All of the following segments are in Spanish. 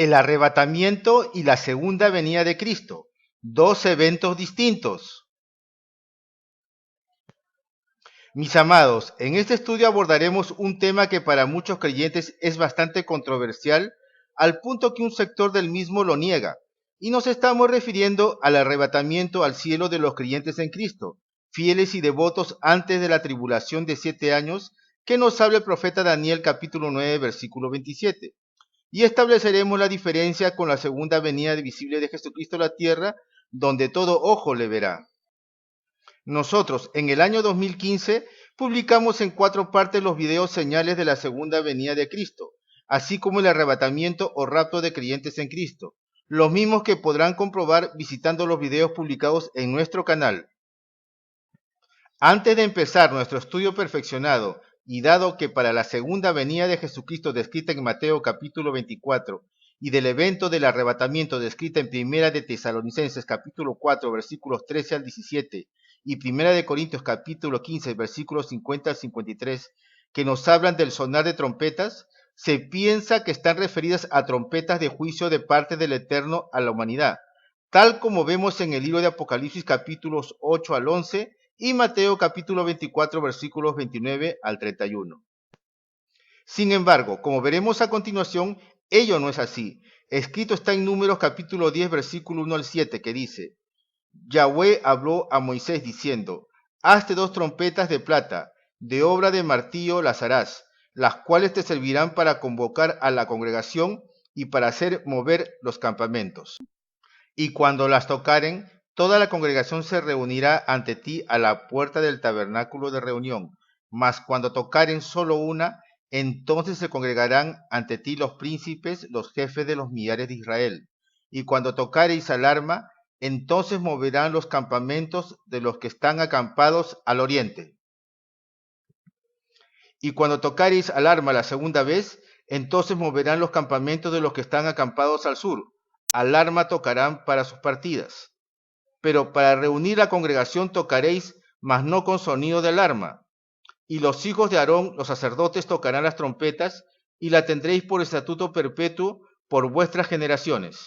El arrebatamiento y la segunda venida de Cristo, dos eventos distintos. Mis amados, en este estudio abordaremos un tema que para muchos creyentes es bastante controversial, al punto que un sector del mismo lo niega, y nos estamos refiriendo al arrebatamiento al cielo de los creyentes en Cristo, fieles y devotos antes de la tribulación de 7 años, que nos habla el profeta Daniel capítulo 9, versículo 27. Y estableceremos la diferencia con la segunda venida visible de Jesucristo a la tierra, donde todo ojo le verá. Nosotros, en el año 2015, publicamos en 4 partes los videos señales de la segunda venida de Cristo, así como el arrebatamiento o rapto de creyentes en Cristo, los mismos que podrán comprobar visitando los videos publicados en nuestro canal. Antes de empezar nuestro estudio perfeccionado, y dado que para la segunda venida de Jesucristo descrita en Mateo capítulo 24, y del evento del arrebatamiento descrita en Primera de Tesalonicenses capítulo 4 versículos 13 al 17, y Primera de Corintios capítulo 15 versículos 50 al 53, que nos hablan del sonar de trompetas, se piensa que están referidas a trompetas de juicio de parte del Eterno a la humanidad, tal como vemos en el libro de Apocalipsis capítulos 8 al 11 y Mateo capítulo 24 versículos 29 al 31. Sin embargo, como veremos a continuación, ello no es así. Escrito está en Números capítulo 10 versículo 1 al 7, que dice: Yahweh habló a Moisés diciendo: hazte 2 trompetas de plata, de obra de martillo las harás, las cuales te servirán para convocar a la congregación y para hacer mover los campamentos. Y cuando las tocaren, toda la congregación se reunirá ante ti a la puerta del tabernáculo de reunión. Mas cuando tocaren solo una, entonces se congregarán ante ti los príncipes, los jefes de los millares de Israel. Y cuando tocareis alarma, entonces moverán los campamentos de los que están acampados al oriente. Y cuando tocareis alarma la segunda vez, entonces moverán los campamentos de los que están acampados al sur. Alarma tocarán para sus partidas. Pero para reunir la congregación tocaréis, mas no con sonido de alarma. Y los hijos de Aarón, los sacerdotes, tocarán las trompetas, y la tendréis por estatuto perpetuo por vuestras generaciones.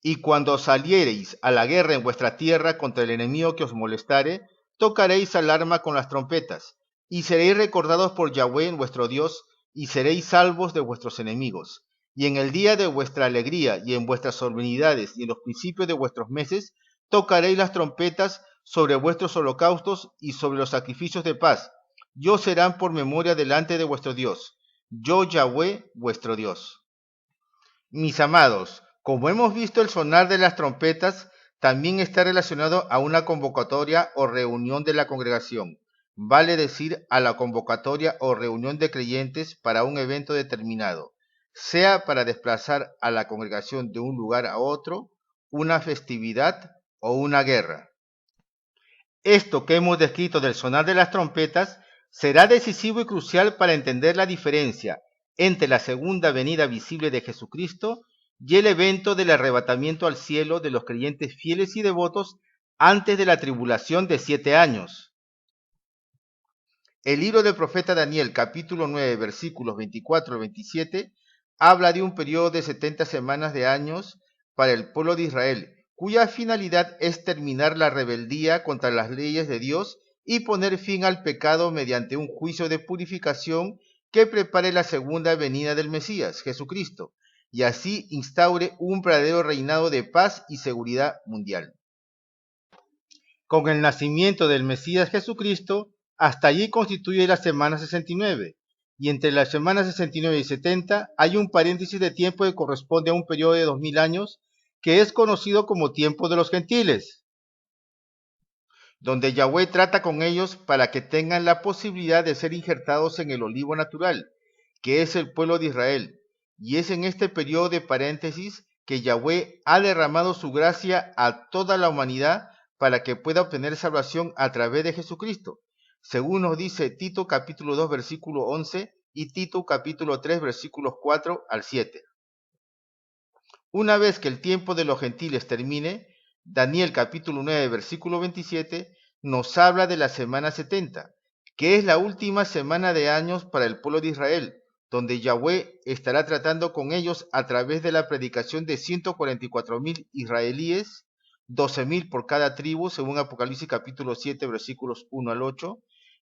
Y cuando saliereis a la guerra en vuestra tierra contra el enemigo que os molestare, tocaréis alarma con las trompetas, y seréis recordados por Yahweh vuestro Dios, y seréis salvos de vuestros enemigos. Y en el día de vuestra alegría, y en vuestras solemnidades, y en los principios de vuestros meses, tocaréis las trompetas sobre vuestros holocaustos y sobre los sacrificios de paz. Yo serán por memoria delante de vuestro Dios. Yo Yahweh vuestro Dios. Mis amados, como hemos visto, el sonar de las trompetas también está relacionado a una convocatoria o reunión de la congregación, vale decir, a la convocatoria o reunión de creyentes para un evento determinado, sea para desplazar a la congregación de un lugar a otro, una festividad o una guerra. Esto que hemos descrito del sonar de las trompetas será decisivo y crucial para entender la diferencia entre la segunda venida visible de Jesucristo y el evento del arrebatamiento al cielo de los creyentes fieles y devotos antes de la tribulación de 7 años. El libro del profeta Daniel, capítulo 9, versículos 24 al 27, habla de un periodo de 70 semanas de años para el pueblo de Israel, cuya finalidad es terminar la rebeldía contra las leyes de Dios y poner fin al pecado mediante un juicio de purificación que prepare la segunda venida del Mesías, Jesucristo, y así instaure un verdadero reinado de paz y seguridad mundial. Con el nacimiento del Mesías Jesucristo, hasta allí constituye la semana 69, y entre las semanas 69 y 70 hay un paréntesis de tiempo que corresponde a un periodo de 2000 años, que es conocido como tiempo de los gentiles, donde Yahweh trata con ellos para que tengan la posibilidad de ser injertados en el olivo natural, que es el pueblo de Israel, y es en este periodo de paréntesis que Yahweh ha derramado su gracia a toda la humanidad para que pueda obtener salvación a través de Jesucristo, según nos dice Tito capítulo 2 versículo 11 y Tito capítulo 3 versículos 4 al 7. Una vez que el tiempo de los gentiles termine, Daniel capítulo 9 versículo 27 nos habla de la semana 70, que es la última semana de años para el pueblo de Israel, donde Yahweh estará tratando con ellos a través de la predicación de 144.000 israelíes, 12.000 por cada tribu, según Apocalipsis capítulo 7, versículos 1 al 8,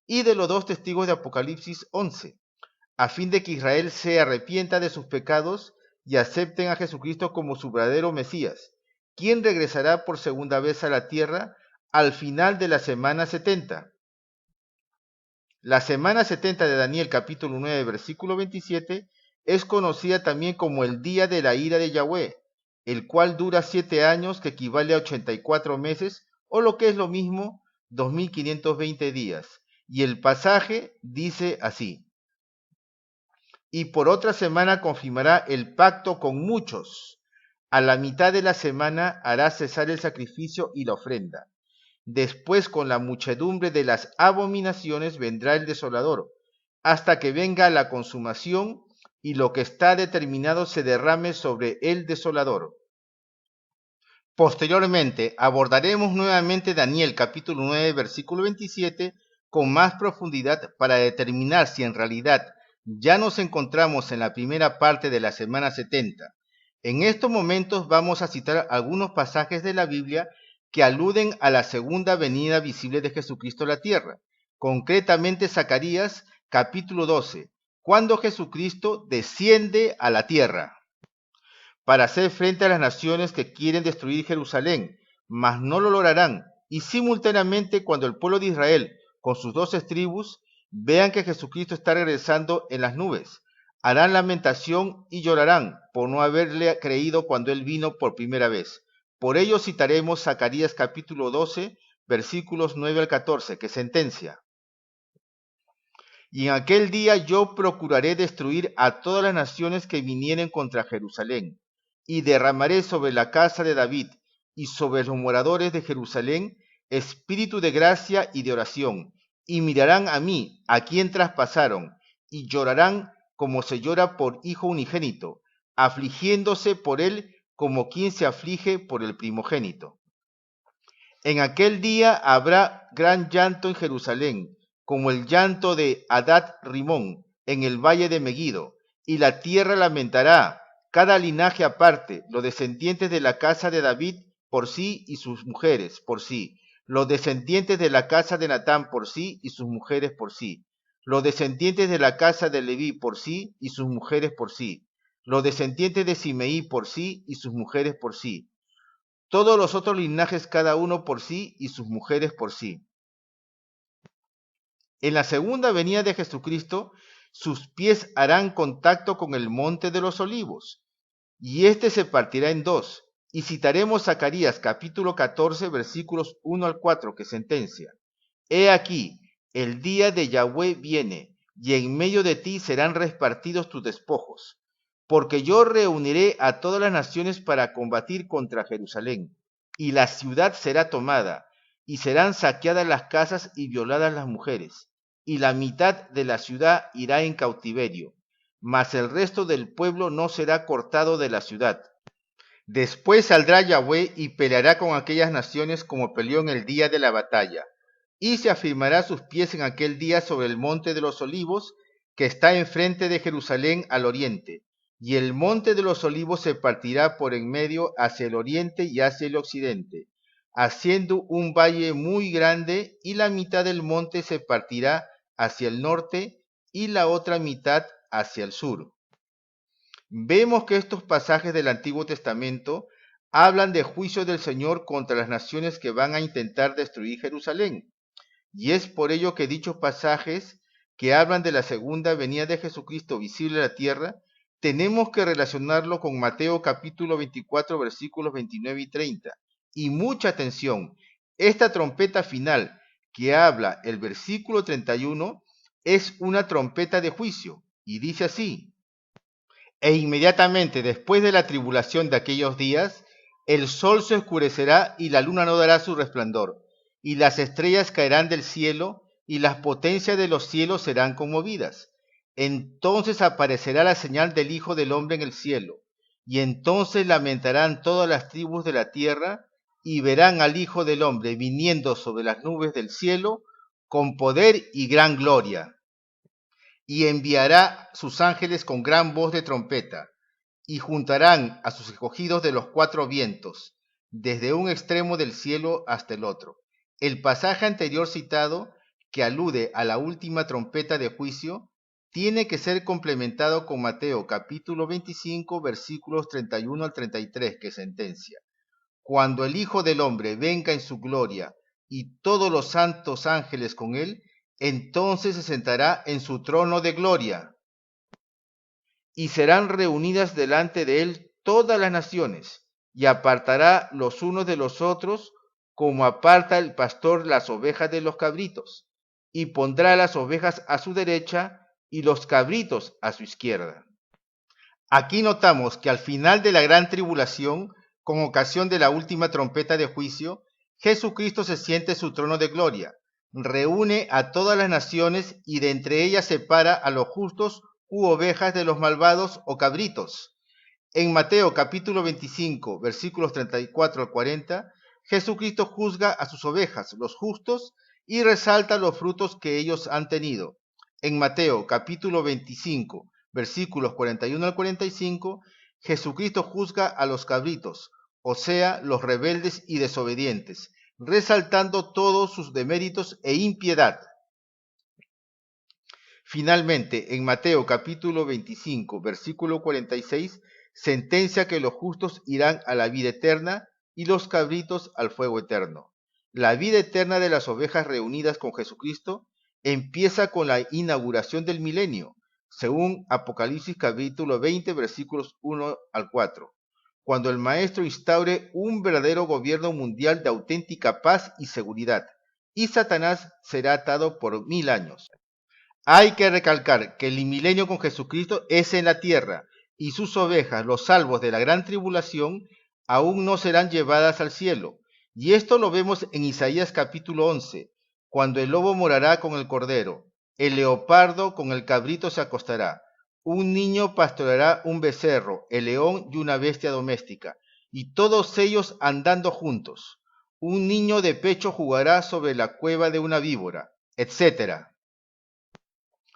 y de los 2 testigos de Apocalipsis 11, a fin de que Israel se arrepienta de sus pecados y acepten a Jesucristo como su verdadero Mesías, quien regresará por segunda vez a la tierra al final de la semana 70. La semana 70 de Daniel capítulo 9 versículo 27 es conocida también como el día de la ira de Yahweh, el cual dura 7 años, que equivale a 84 meses, o lo que es lo mismo, 2520 días. Y el pasaje dice así: y por otra semana confirmará el pacto con muchos. A la mitad de la semana hará cesar el sacrificio y la ofrenda. Después, con la muchedumbre de las abominaciones, vendrá el desolador, hasta que venga la consumación y lo que está determinado se derrame sobre el desolador. Posteriormente, abordaremos nuevamente Daniel capítulo 9, versículo 27, con más profundidad para determinar si en realidad ya nos encontramos en la primera parte de la semana 70. En estos momentos vamos a citar algunos pasajes de la Biblia que aluden a la segunda venida visible de Jesucristo a la tierra, concretamente Zacarías capítulo 12, cuando Jesucristo desciende a la tierra para hacer frente a las naciones que quieren destruir Jerusalén, mas no lo lograrán, y simultáneamente cuando el pueblo de Israel, con sus 12 tribus, vean que Jesucristo está regresando en las nubes, harán lamentación y llorarán por no haberle creído cuando él vino por primera vez. Por ello citaremos Zacarías capítulo 12, versículos 9 al 14, que sentencia: y en aquel día yo procuraré destruir a todas las naciones que vinieren contra Jerusalén, y derramaré sobre la casa de David y sobre los moradores de Jerusalén espíritu de gracia y de oración, y mirarán a mí, a quien traspasaron, y llorarán como se llora por hijo unigénito, afligiéndose por él como quien se aflige por el primogénito. En aquel día habrá gran llanto en Jerusalén, como el llanto de Hadad Rimón en el valle de Megido, y la tierra lamentará, cada linaje aparte, los descendientes de la casa de David por sí y sus mujeres por sí, los descendientes de la casa de Natán por sí y sus mujeres por sí, los descendientes de la casa de Leví por sí y sus mujeres por sí, los descendientes de Simeí por sí y sus mujeres por sí, todos los otros linajes cada uno por sí y sus mujeres por sí. En la segunda venida de Jesucristo, sus pies harán contacto con el monte de los olivos, y éste se partirá en dos. Y citaremos Zacarías capítulo 14, versículos 1 al 4, que sentencia: he aquí, el día de Yahweh viene, y en medio de ti serán repartidos tus despojos, porque yo reuniré a todas las naciones para combatir contra Jerusalén, y la ciudad será tomada, y serán saqueadas las casas y violadas las mujeres, y la mitad de la ciudad irá en cautiverio, mas el resto del pueblo no será cortado de la ciudad. Después saldrá Yahweh y peleará con aquellas naciones como peleó en el día de la batalla, y se afirmará sus pies en aquel día sobre el monte de los olivos, que está enfrente de Jerusalén al oriente, y el monte de los olivos se partirá por en medio hacia el oriente y hacia el occidente, haciendo un valle muy grande, y la mitad del monte se partirá hacia el norte y la otra mitad hacia el sur. Vemos que estos pasajes del Antiguo Testamento hablan de juicio del Señor contra las naciones que van a intentar destruir Jerusalén. Y es por ello que dichos pasajes que hablan de la segunda venida de Jesucristo visible a la tierra, tenemos que relacionarlo con Mateo capítulo 24, versículos 29 y 30. Y mucha atención, esta trompeta final que habla el versículo 31 es una trompeta de juicio, y dice así: e inmediatamente después de la tribulación de aquellos días, el sol se oscurecerá y la luna no dará su resplandor, y las estrellas caerán del cielo, y las potencias de los cielos serán conmovidas. Entonces aparecerá la señal del Hijo del Hombre en el cielo, y entonces lamentarán todas las tribus de la tierra, y verán al Hijo del Hombre viniendo sobre las nubes del cielo, con poder y gran gloria. y enviará sus ángeles con gran voz de trompeta, y juntarán a sus escogidos de los cuatro vientos, desde un extremo del cielo hasta el otro. El pasaje anterior citado, que alude a la última trompeta de juicio, tiene que ser complementado con Mateo capítulo 25, versículos 31 al 33, que sentencia: Cuando el Hijo del Hombre venga en su gloria y todos los santos ángeles con él, entonces se sentará en su trono de gloria, y serán reunidas delante de él todas las naciones, y apartará los unos de los otros, como aparta el pastor las ovejas de los cabritos, y pondrá las ovejas a su derecha y los cabritos a su izquierda. Aquí notamos que al final de la gran tribulación, con ocasión de la última trompeta de juicio, Jesucristo se siente en su trono de gloria, reúne a todas las naciones y de entre ellas separa a los justos u ovejas de los malvados o cabritos. En Mateo capítulo 25, versículos 34 al 40, Jesucristo juzga a sus ovejas, los justos, y resalta los frutos que ellos han tenido. En Mateo capítulo 25, versículos 41 al 45, Jesucristo juzga a los cabritos, o sea, los rebeldes y desobedientes, resaltando todos sus deméritos e impiedad. Finalmente, en Mateo capítulo 25, versículo 46, sentencia que los justos irán a la vida eterna y los cabritos al fuego eterno. La vida eterna de las ovejas reunidas con Jesucristo empieza con la inauguración del milenio, según Apocalipsis capítulo 20, versículos 1 al 4, cuando el Maestro instaure un verdadero gobierno mundial de auténtica paz y seguridad, y Satanás será atado por 1000 años. Hay que recalcar que el milenio con Jesucristo es en la tierra, y sus ovejas, los salvos de la gran tribulación, aún no serán llevadas al cielo. Y esto lo vemos en Isaías capítulo 11, cuando el lobo morará con el cordero, el leopardo con el cabrito se acostará, un niño pastoreará un becerro, el león y una bestia doméstica, y todos ellos andando juntos. Un niño de pecho jugará sobre la cueva de una víbora, etcétera.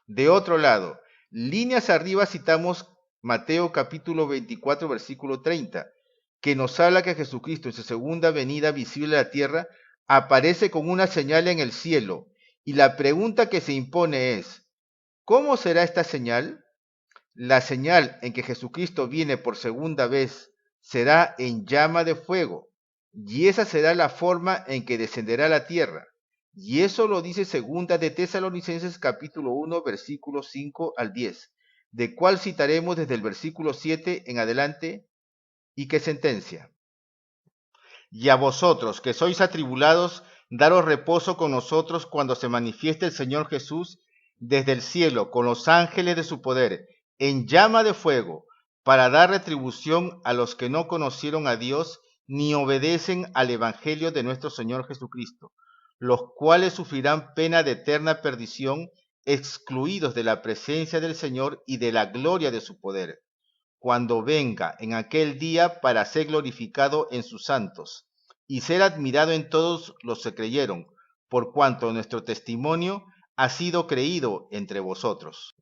De otro lado, líneas arriba citamos Mateo capítulo 24, versículo 30, que nos habla que Jesucristo en su segunda venida visible a la tierra aparece con una señal en el cielo. Y la pregunta que se impone es, ¿cómo será esta señal? La señal en que Jesucristo viene por segunda vez será en llama de fuego, y esa será la forma en que descenderá a la tierra. Y eso lo dice segunda de Tesalonicenses capítulo 1, versículos 5 al 10, de cual citaremos desde el versículo 7 en adelante, y que sentencia: Y a vosotros que sois atribulados, daros reposo con nosotros cuando se manifieste el Señor Jesús desde el cielo con los ángeles de su poder, en llama de fuego, para dar retribución a los que no conocieron a Dios ni obedecen al Evangelio de nuestro Señor Jesucristo, los cuales sufrirán pena de eterna perdición, excluidos de la presencia del Señor y de la gloria de su poder, cuando venga en aquel día para ser glorificado en sus santos, y ser admirado en todos los que creyeron, por cuanto nuestro testimonio ha sido creído entre vosotros.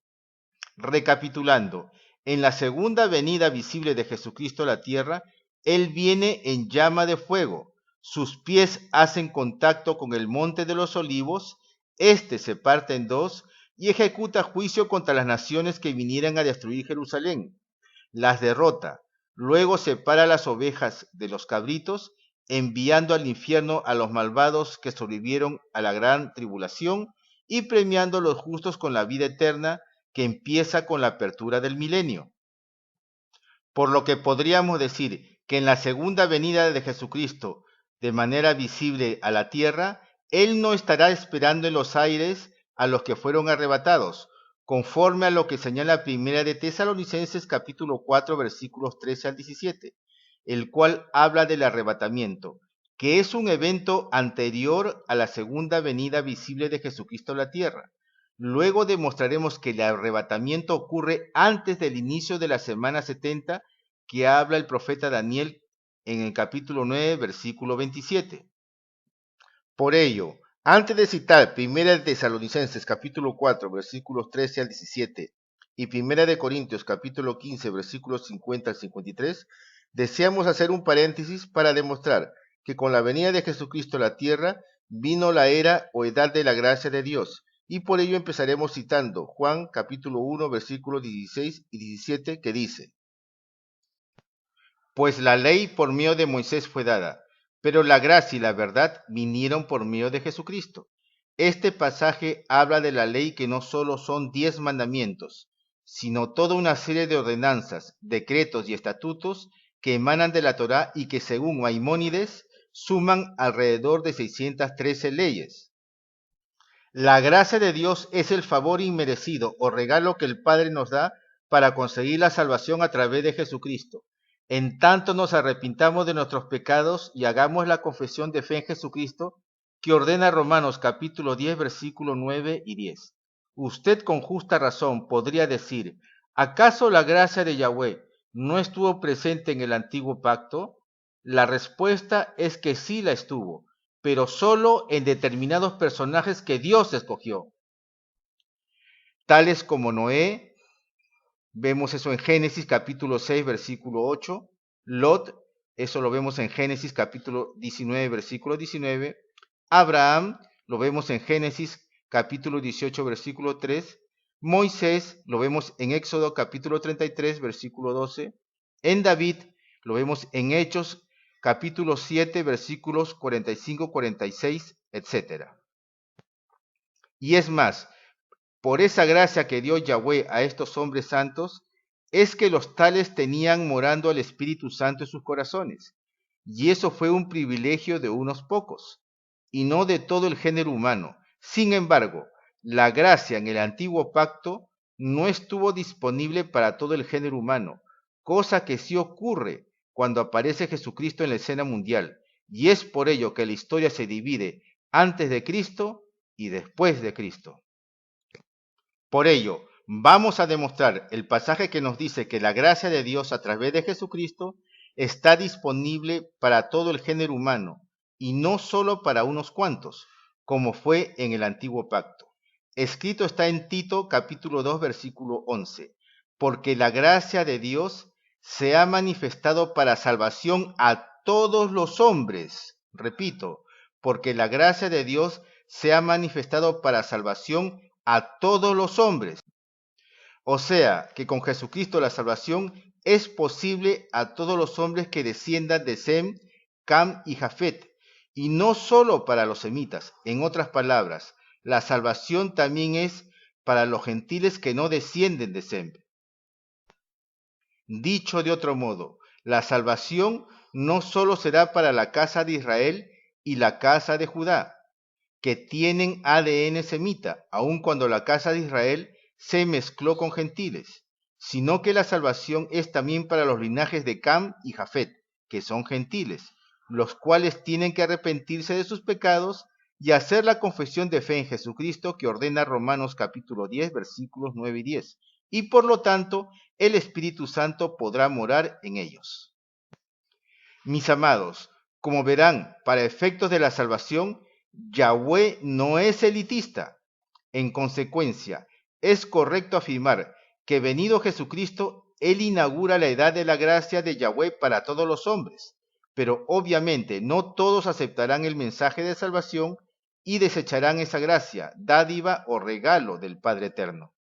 Recapitulando, en la segunda venida visible de Jesucristo a la tierra, Él viene en llama de fuego, sus pies hacen contacto con el monte de los olivos, éste se parte en dos y ejecuta juicio contra las naciones que vinieran a destruir Jerusalén. Las derrota, luego separa las ovejas de los cabritos, enviando al infierno a los malvados que sobrevivieron a la gran tribulación y premiando a los justos con la vida eterna que empieza con la apertura del milenio. Por lo que podríamos decir que en la segunda venida de Jesucristo, de manera visible a la tierra, Él no estará esperando en los aires a los que fueron arrebatados, conforme a lo que señala primera de Tesalonicenses capítulo 4 versículos 13 al 17, el cual habla del arrebatamiento, que es un evento anterior a la segunda venida visible de Jesucristo a la tierra. Luego demostraremos que el arrebatamiento ocurre antes del inicio de la semana 70 que habla el profeta Daniel en el capítulo 9, versículo 27. Por ello, Antes de citar Primera de Tesalonicenses capítulo 4 versículos 13 al 17 y Primera de Corintios capítulo 15 versículos 50 al 53, deseamos hacer un paréntesis para demostrar que con la venida de Jesucristo a la tierra vino la era o edad de la gracia de Dios, y por ello empezaremos citando Juan capítulo 1 versículos 16 y 17 que dice: Pues la ley por medio de Moisés fue dada, pero la gracia y la verdad vinieron por medio de Jesucristo. Este pasaje habla de la ley que no solo son 10 mandamientos, sino toda una serie de ordenanzas, decretos y estatutos que emanan de la Torá y que según Maimónides suman alrededor de 613 leyes. La gracia de Dios es el favor inmerecido o regalo que el Padre nos da para conseguir la salvación a través de Jesucristo. En tanto nos arrepintamos de nuestros pecados y hagamos la confesión de fe en Jesucristo, que ordena Romanos capítulo 10, versículo 9 y 10. Usted con justa razón podría decir: ¿acaso la gracia de Yahweh no estuvo presente en el antiguo pacto? La respuesta es que sí la estuvo, pero solo en determinados personajes que Dios escogió, tales como Noé. Vemos eso en Génesis capítulo 6, versículo 8. Lot, eso lo vemos en Génesis capítulo 19, versículo 19. Abraham, lo vemos en Génesis capítulo 18, versículo 3. Moisés, lo vemos en Éxodo capítulo 33, versículo 12. En David, lo vemos en Hechos capítulo 7, versículos 45, 46, etc. Y es más, por esa gracia que dio Yahweh a estos hombres santos, es que los tales tenían morando al Espíritu Santo en sus corazones. Y eso fue un privilegio de unos pocos, y no de todo el género humano. Sin embargo, la gracia en el antiguo pacto no estuvo disponible para todo el género humano, cosa que sí ocurre cuando aparece Jesucristo en la escena mundial. Y es por ello que la historia se divide antes de Cristo y después de Cristo. Por ello, vamos a demostrar el pasaje que nos dice que la gracia de Dios a través de Jesucristo está disponible para todo el género humano y no solo para unos cuantos, como fue en el antiguo pacto. Escrito está en Tito capítulo 2 versículo 11, porque la gracia de Dios se ha manifestado para salvación a todos los hombres. Repito, porque la gracia de Dios se ha manifestado para salvación a todos los hombres. O sea, que con Jesucristo la salvación es posible a todos los hombres que desciendan de Sem, Cam y Jafet, y no solo para los semitas. En otras palabras, la salvación también es para los gentiles que no descienden de Sem. Dicho de otro modo, la salvación no solo será para la casa de Israel y la casa de Judá, que tienen ADN semita, aun cuando la casa de Israel se mezcló con gentiles, sino que la salvación es también para los linajes de Cam y Jafet, que son gentiles, los cuales tienen que arrepentirse de sus pecados y hacer la confesión de fe en Jesucristo que ordena Romanos capítulo 10, versículos 9 y 10, y por lo tanto el Espíritu Santo podrá morar en ellos. Mis amados, como verán, para efectos de la salvación, Yahweh no es elitista. En consecuencia, es correcto afirmar que venido Jesucristo, Él inaugura la edad de la gracia de Yahweh para todos los hombres. Pero obviamente no todos aceptarán el mensaje de salvación y desecharán esa gracia, dádiva o regalo del Padre Eterno.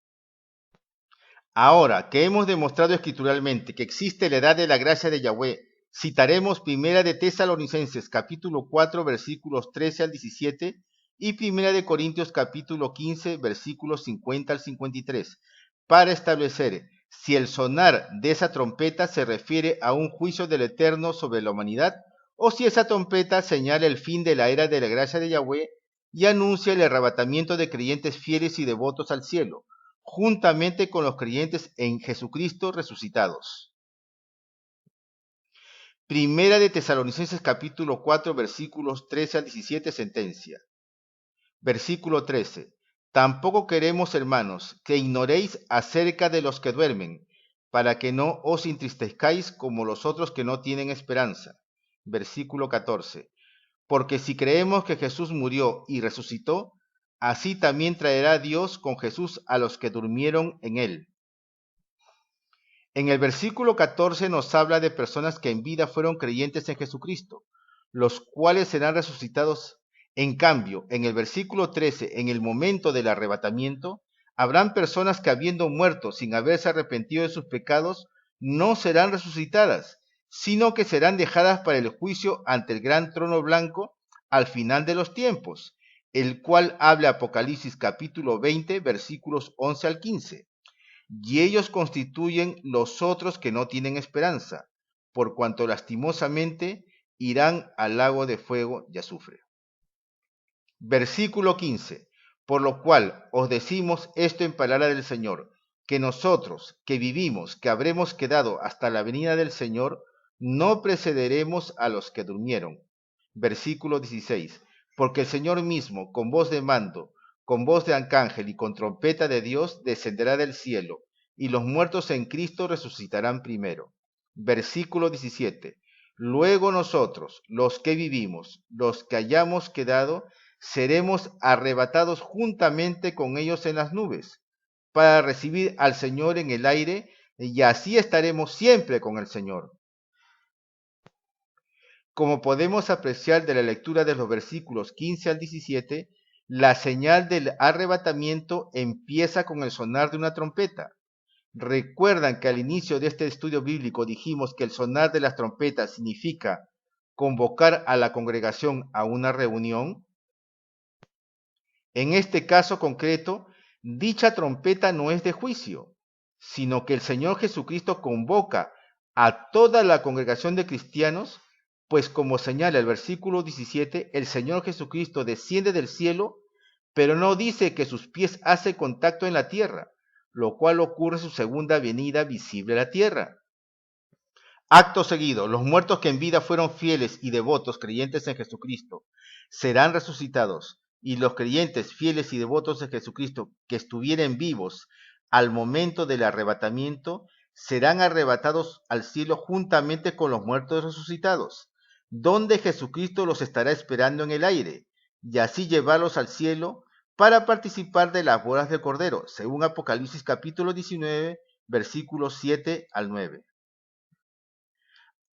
Ahora que hemos demostrado escrituralmente que existe la edad de la gracia de Yahweh, citaremos Primera de Tesalonicenses capítulo 4 versículos 13 al 17 y Primera de Corintios capítulo 15 versículos 50 al 53 para establecer si el sonar de esa trompeta se refiere a un juicio del Eterno sobre la humanidad o si esa trompeta señala el fin de la era de la gracia de Yahweh y anuncia el arrebatamiento de creyentes fieles y devotos al cielo, juntamente con los creyentes en Jesucristo resucitados. Primera de Tesalonicenses capítulo 4 versículos 13 al 17 sentencia. Versículo 13. Tampoco queremos, hermanos, que ignoréis acerca de los que duermen, para que no os entristezcáis como los otros que no tienen esperanza. Versículo 14. Porque si creemos que Jesús murió y resucitó, así también traerá Dios con Jesús a los que durmieron en él. En el versículo 14 nos habla de personas que en vida fueron creyentes en Jesucristo, los cuales serán resucitados. En cambio, en el versículo 13, en el momento del arrebatamiento, habrán personas que habiendo muerto sin haberse arrepentido de sus pecados, no serán resucitadas, sino que serán dejadas para el juicio ante el gran trono blanco al final de los tiempos, el cual habla Apocalipsis capítulo 20, versículos 11 al 15. Y ellos constituyen los otros que no tienen esperanza, por cuanto lastimosamente irán al lago de fuego y azufre. Versículo 15. Por lo cual os decimos esto en palabra del Señor, que nosotros, que vivimos, que habremos quedado hasta la venida del Señor, no precederemos a los que durmieron. Versículo 16. Porque el Señor mismo, con voz de mando, con voz de arcángel y con trompeta de Dios, descenderá del cielo, y los muertos en Cristo resucitarán primero. Versículo 17. Luego nosotros, los que vivimos, los que hayamos quedado, seremos arrebatados juntamente con ellos en las nubes, para recibir al Señor en el aire, y así estaremos siempre con el Señor. Como podemos apreciar de la lectura de los versículos 15 al 17, la señal del arrebatamiento empieza con el sonar de una trompeta. ¿Recuerdan que al inicio de este estudio bíblico dijimos que el sonar de las trompetas significa convocar a la congregación a una reunión? En este caso concreto, dicha trompeta no es de juicio, sino que el Señor Jesucristo convoca a toda la congregación de cristianos, pues como señala el versículo 17, el Señor Jesucristo desciende del cielo, pero no dice que sus pies hacen contacto en la tierra, lo cual ocurre en su segunda venida visible a la tierra. Acto seguido, los muertos que en vida fueron fieles y devotos creyentes en Jesucristo serán resucitados, y los creyentes fieles y devotos de Jesucristo que estuvieren vivos al momento del arrebatamiento serán arrebatados al cielo juntamente con los muertos resucitados, donde Jesucristo los estará esperando en el aire, y así llevarlos al cielo para participar de las bodas del Cordero, según Apocalipsis capítulo 19, versículos 7 al 9.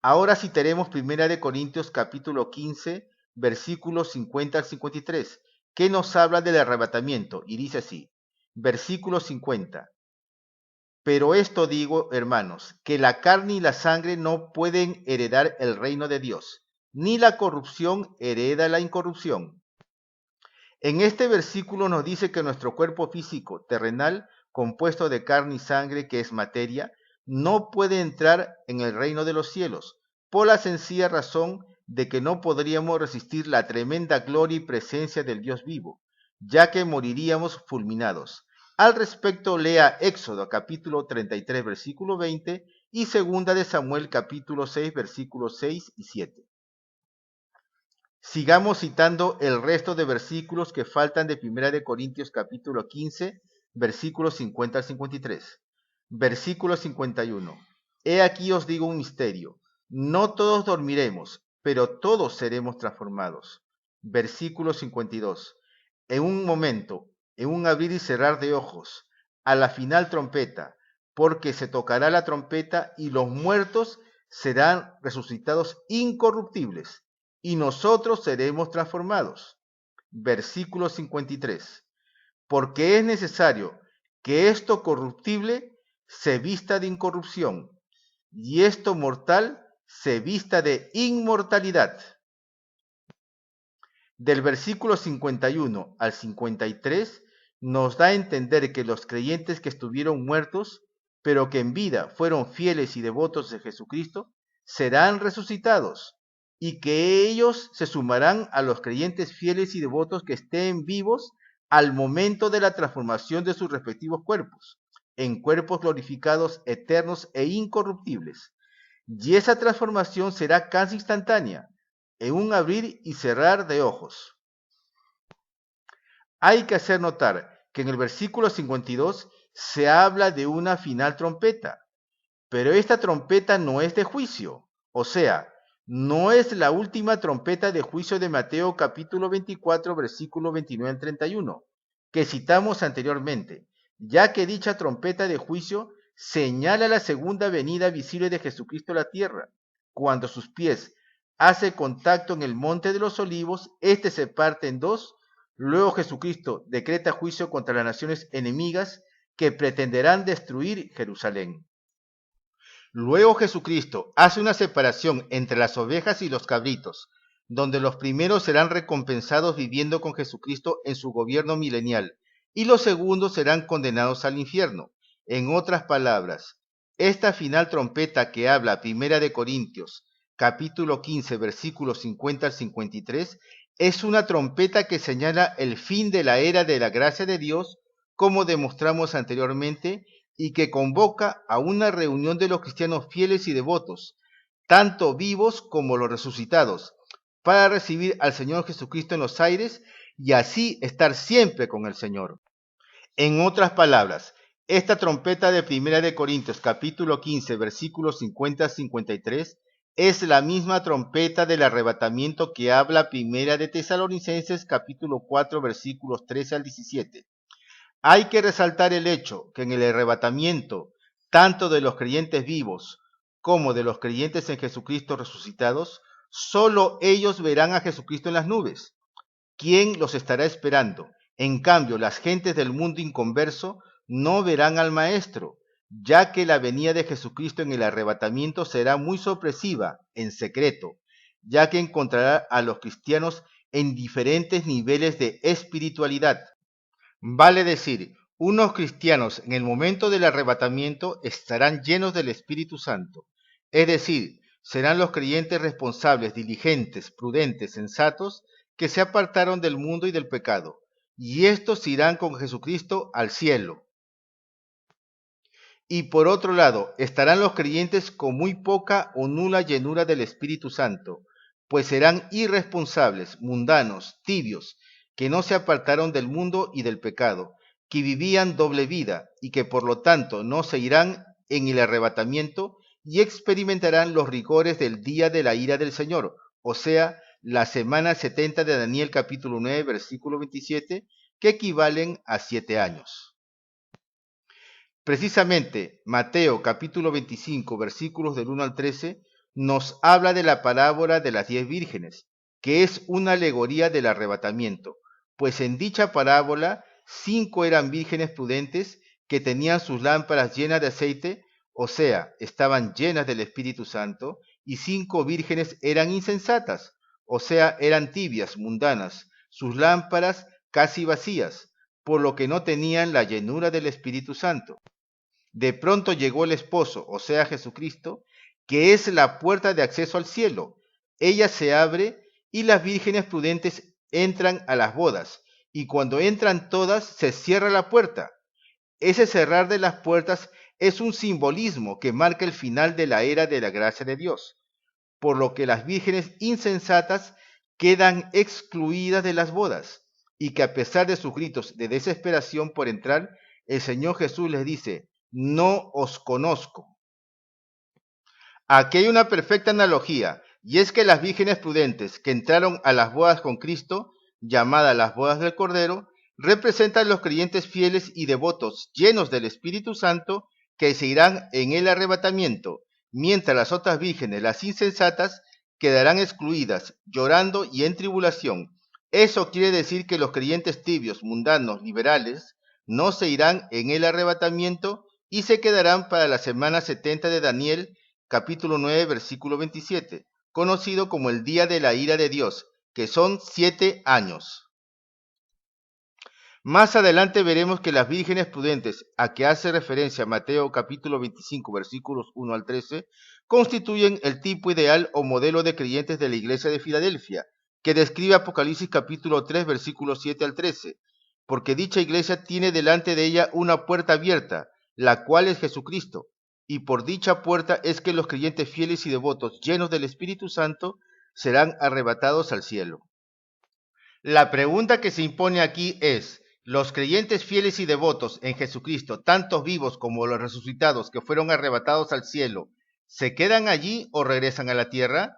Ahora citaremos 1 Corintios capítulo 15, versículos 50 al 53, que nos habla del arrebatamiento, y dice así, versículo 50. Pero esto digo, hermanos, que la carne y la sangre no pueden heredar el reino de Dios, ni la corrupción hereda la incorrupción. En este versículo nos dice que nuestro cuerpo físico terrenal, compuesto de carne y sangre, que es materia, no puede entrar en el reino de los cielos, por la sencilla razón de que no podríamos resistir la tremenda gloria y presencia del Dios vivo, ya que moriríamos fulminados. Al respecto, lea Éxodo capítulo 33, versículo 20 y segunda de Samuel capítulo 6, versículos 6 y 7. Sigamos citando el resto de versículos que faltan de 1 Corintios capítulo 15, versículos 50 al 53. Versículo 51. He aquí os digo un misterio. No todos dormiremos, pero todos seremos transformados. Versículo 52. En un momento, en un abrir y cerrar de ojos, a la final trompeta, porque se tocará la trompeta y los muertos serán resucitados incorruptibles y nosotros seremos transformados. Versículo 53. Porque es necesario que esto corruptible se vista de incorrupción y esto mortal se vista de inmortalidad. Del versículo 51 al 53 nos da a entender que los creyentes que estuvieron muertos, pero que en vida fueron fieles y devotos de Jesucristo, serán resucitados, y que ellos se sumarán a los creyentes fieles y devotos que estén vivos al momento de la transformación de sus respectivos cuerpos, en cuerpos glorificados, eternos e incorruptibles. Y esa transformación será casi instantánea, en un abrir y cerrar de ojos. Hay que hacer notar que en el versículo 52 se habla de una final trompeta, pero esta trompeta no es de juicio, o sea, no es la última trompeta de juicio de Mateo capítulo 24, versículo 29 al 31, que citamos anteriormente, ya que dicha trompeta de juicio señala la segunda venida visible de Jesucristo a la tierra. Cuando sus pies hace contacto en el monte de los olivos, este se parte en dos. Luego Jesucristo decreta juicio contra las naciones enemigas que pretenderán destruir Jerusalén. Luego Jesucristo hace una separación entre las ovejas y los cabritos, donde los primeros serán recompensados viviendo con Jesucristo en su gobierno milenial, y los segundos serán condenados al infierno. En otras palabras, esta final trompeta que habla Primera de Corintios, capítulo 15, versículos 50 al 53, es una trompeta que señala el fin de la era de la gracia de Dios, como demostramos anteriormente, y que convoca a una reunión de los cristianos fieles y devotos, tanto vivos como los resucitados, para recibir al Señor Jesucristo en los aires y así estar siempre con el Señor. En otras palabras, esta trompeta de Primera de Corintios capítulo 15 versículos 50 a 53 es la misma trompeta del arrebatamiento que habla Primera de Tesalonicenses capítulo 4 versículos 13 al 17. Hay que resaltar el hecho que en el arrebatamiento, tanto de los creyentes vivos como de los creyentes en Jesucristo resucitados, solo ellos verán a Jesucristo en las nubes. ¿Quién los estará esperando? En cambio, las gentes del mundo inconverso no verán al Maestro, ya que la venida de Jesucristo en el arrebatamiento será muy sorpresiva, en secreto, ya que encontrará a los cristianos en diferentes niveles de espiritualidad. Vale decir, unos cristianos en el momento del arrebatamiento estarán llenos del Espíritu Santo, es decir, serán los creyentes responsables, diligentes, prudentes, sensatos, que se apartaron del mundo y del pecado, y estos irán con Jesucristo al cielo. Y por otro lado, estarán los creyentes con muy poca o nula llenura del Espíritu Santo, pues serán irresponsables, mundanos, tibios, que no se apartaron del mundo y del pecado, que vivían doble vida y que por lo tanto no se irán en el arrebatamiento y experimentarán los rigores del día de la ira del Señor, o sea, la semana 70 de Daniel capítulo 9 versículo 27, que equivalen a 7 años. Precisamente, Mateo capítulo 25 versículos del 1 al 13 nos habla de la parábola de las 10 vírgenes, que es una alegoría del arrebatamiento, pues en dicha parábola 5 eran vírgenes prudentes que tenían sus lámparas llenas de aceite, o sea, estaban llenas del Espíritu Santo, y 5 vírgenes eran insensatas, o sea, eran tibias, mundanas, sus lámparas casi vacías, por lo que no tenían la llenura del Espíritu Santo. De pronto llegó el esposo, o sea, Jesucristo, que es la puerta de acceso al cielo. Ella se abre y las vírgenes prudentes entran a las bodas, y cuando entran todas se cierra la puerta. Ese cerrar de las puertas es un simbolismo que marca el final de la era de la gracia de Dios, por lo que las vírgenes insensatas quedan excluidas de las bodas, y que a pesar de sus gritos de desesperación por entrar, el Señor Jesús les dice: no os conozco. Aquí hay una perfecta analogía, y es que las vírgenes prudentes que entraron a las bodas con Cristo, llamadas las bodas del Cordero, representan los creyentes fieles y devotos llenos del Espíritu Santo que se irán en el arrebatamiento, mientras las otras vírgenes, las insensatas, quedarán excluidas, llorando y en tribulación. Eso quiere decir que los creyentes tibios, mundanos, liberales, no se irán en el arrebatamiento y se quedarán para la semana 70 de Daniel, capítulo 9, versículo 27, conocido como el día de la ira de Dios, que son 7 años. Más adelante veremos que las vírgenes prudentes, a que hace referencia Mateo capítulo 25, versículos 1 al 13, constituyen el tipo ideal o modelo de creyentes de la iglesia de Filadelfia, que describe Apocalipsis capítulo 3, versículos 7 al 13, porque dicha iglesia tiene delante de ella una puerta abierta, la cual es Jesucristo, y por dicha puerta es que los creyentes fieles y devotos llenos del Espíritu Santo serán arrebatados al cielo. La pregunta que se impone aquí es: ¿los creyentes fieles y devotos en Jesucristo, tanto vivos como los resucitados que fueron arrebatados al cielo, se quedan allí o regresan a la tierra?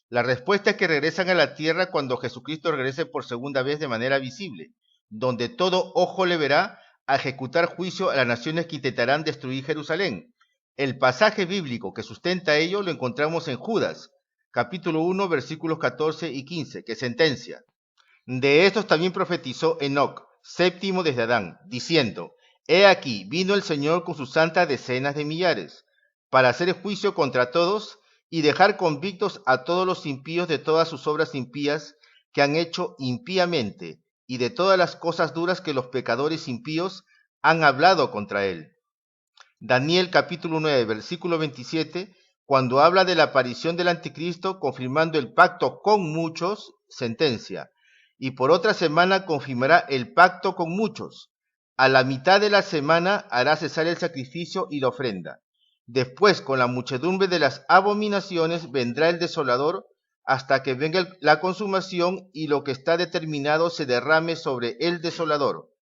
La respuesta es que regresan a la tierra cuando Jesucristo regrese por segunda vez de manera visible, donde todo ojo le verá a ejecutar juicio a las naciones que intentarán destruir Jerusalén. El pasaje bíblico que sustenta ello lo encontramos en Judas, capítulo 1, versículos 14 y 15, que sentencia: de estos también profetizó Enoc, séptimo desde Adán, diciendo: He aquí, vino el Señor con sus santas decenas de millares, para hacer juicio contra todos y dejar convictos a todos los impíos de todas sus obras impías que han hecho impíamente, y de todas las cosas duras que los pecadores impíos han hablado contra él. Daniel capítulo 9, versículo 27, cuando habla de la aparición del anticristo, confirmando el pacto con muchos, sentencia: y por otra semana confirmará el pacto con muchos. A la mitad de la semana hará cesar el sacrificio y la ofrenda. Después, con la muchedumbre de las abominaciones, vendrá el desolador, hasta que venga la consumación y lo que está determinado se derrame sobre el desolador.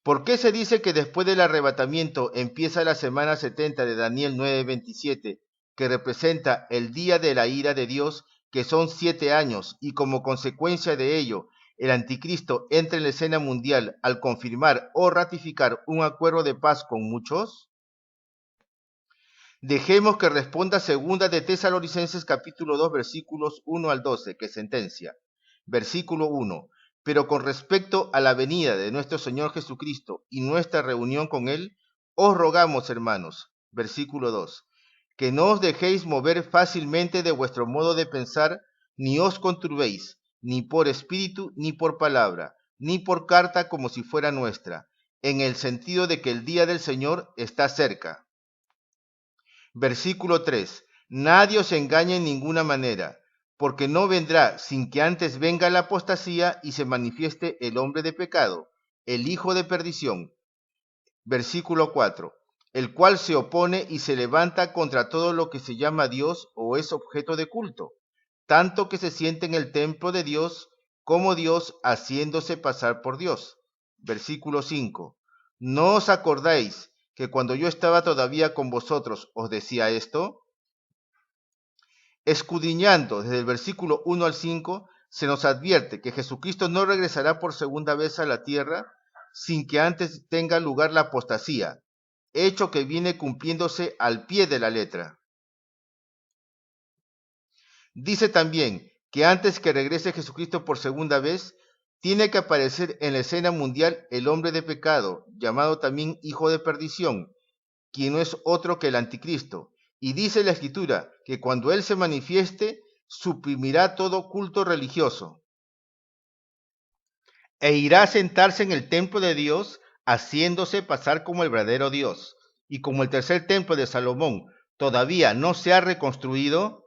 ¿Por qué se dice que después del arrebatamiento empieza la semana 70 de Daniel 9:27, que representa el día de la ira de Dios, que son 7 años, y como consecuencia de ello, el anticristo entra en la escena mundial al confirmar o ratificar un acuerdo de paz con muchos? Dejemos que responda segunda de Tesalonicenses capítulo 2 versículos 1 al 12, que sentencia. Versículo 1. Pero con respecto a la venida de nuestro Señor Jesucristo y nuestra reunión con Él, os rogamos, hermanos, versículo 2, que no os dejéis mover fácilmente de vuestro modo de pensar, ni os conturbéis, ni por espíritu, ni por palabra, ni por carta como si fuera nuestra, en el sentido de que el día del Señor está cerca. Versículo 3. Nadie os engañe en ninguna manera, porque no vendrá sin que antes venga la apostasía y se manifieste el hombre de pecado, el hijo de perdición. Versículo 4. El cual se opone y se levanta contra todo lo que se llama Dios o es objeto de culto, tanto que se siente en el templo de Dios como Dios, haciéndose pasar por Dios. Versículo 5. ¿No os acordáis que cuando yo estaba todavía con vosotros os decía esto? Escudriñando desde el versículo 1 al 5, se nos advierte que Jesucristo no regresará por segunda vez a la tierra sin que antes tenga lugar la apostasía, hecho que viene cumpliéndose al pie de la letra. Dice también que antes que regrese Jesucristo por segunda vez, tiene que aparecer en la escena mundial el hombre de pecado, llamado también hijo de perdición, quien no es otro que el anticristo. Y dice la Escritura que cuando él se manifieste, suprimirá todo culto religioso e irá a sentarse en el templo de Dios, haciéndose pasar como el verdadero Dios. Y como el tercer templo de Salomón todavía no se ha reconstruido,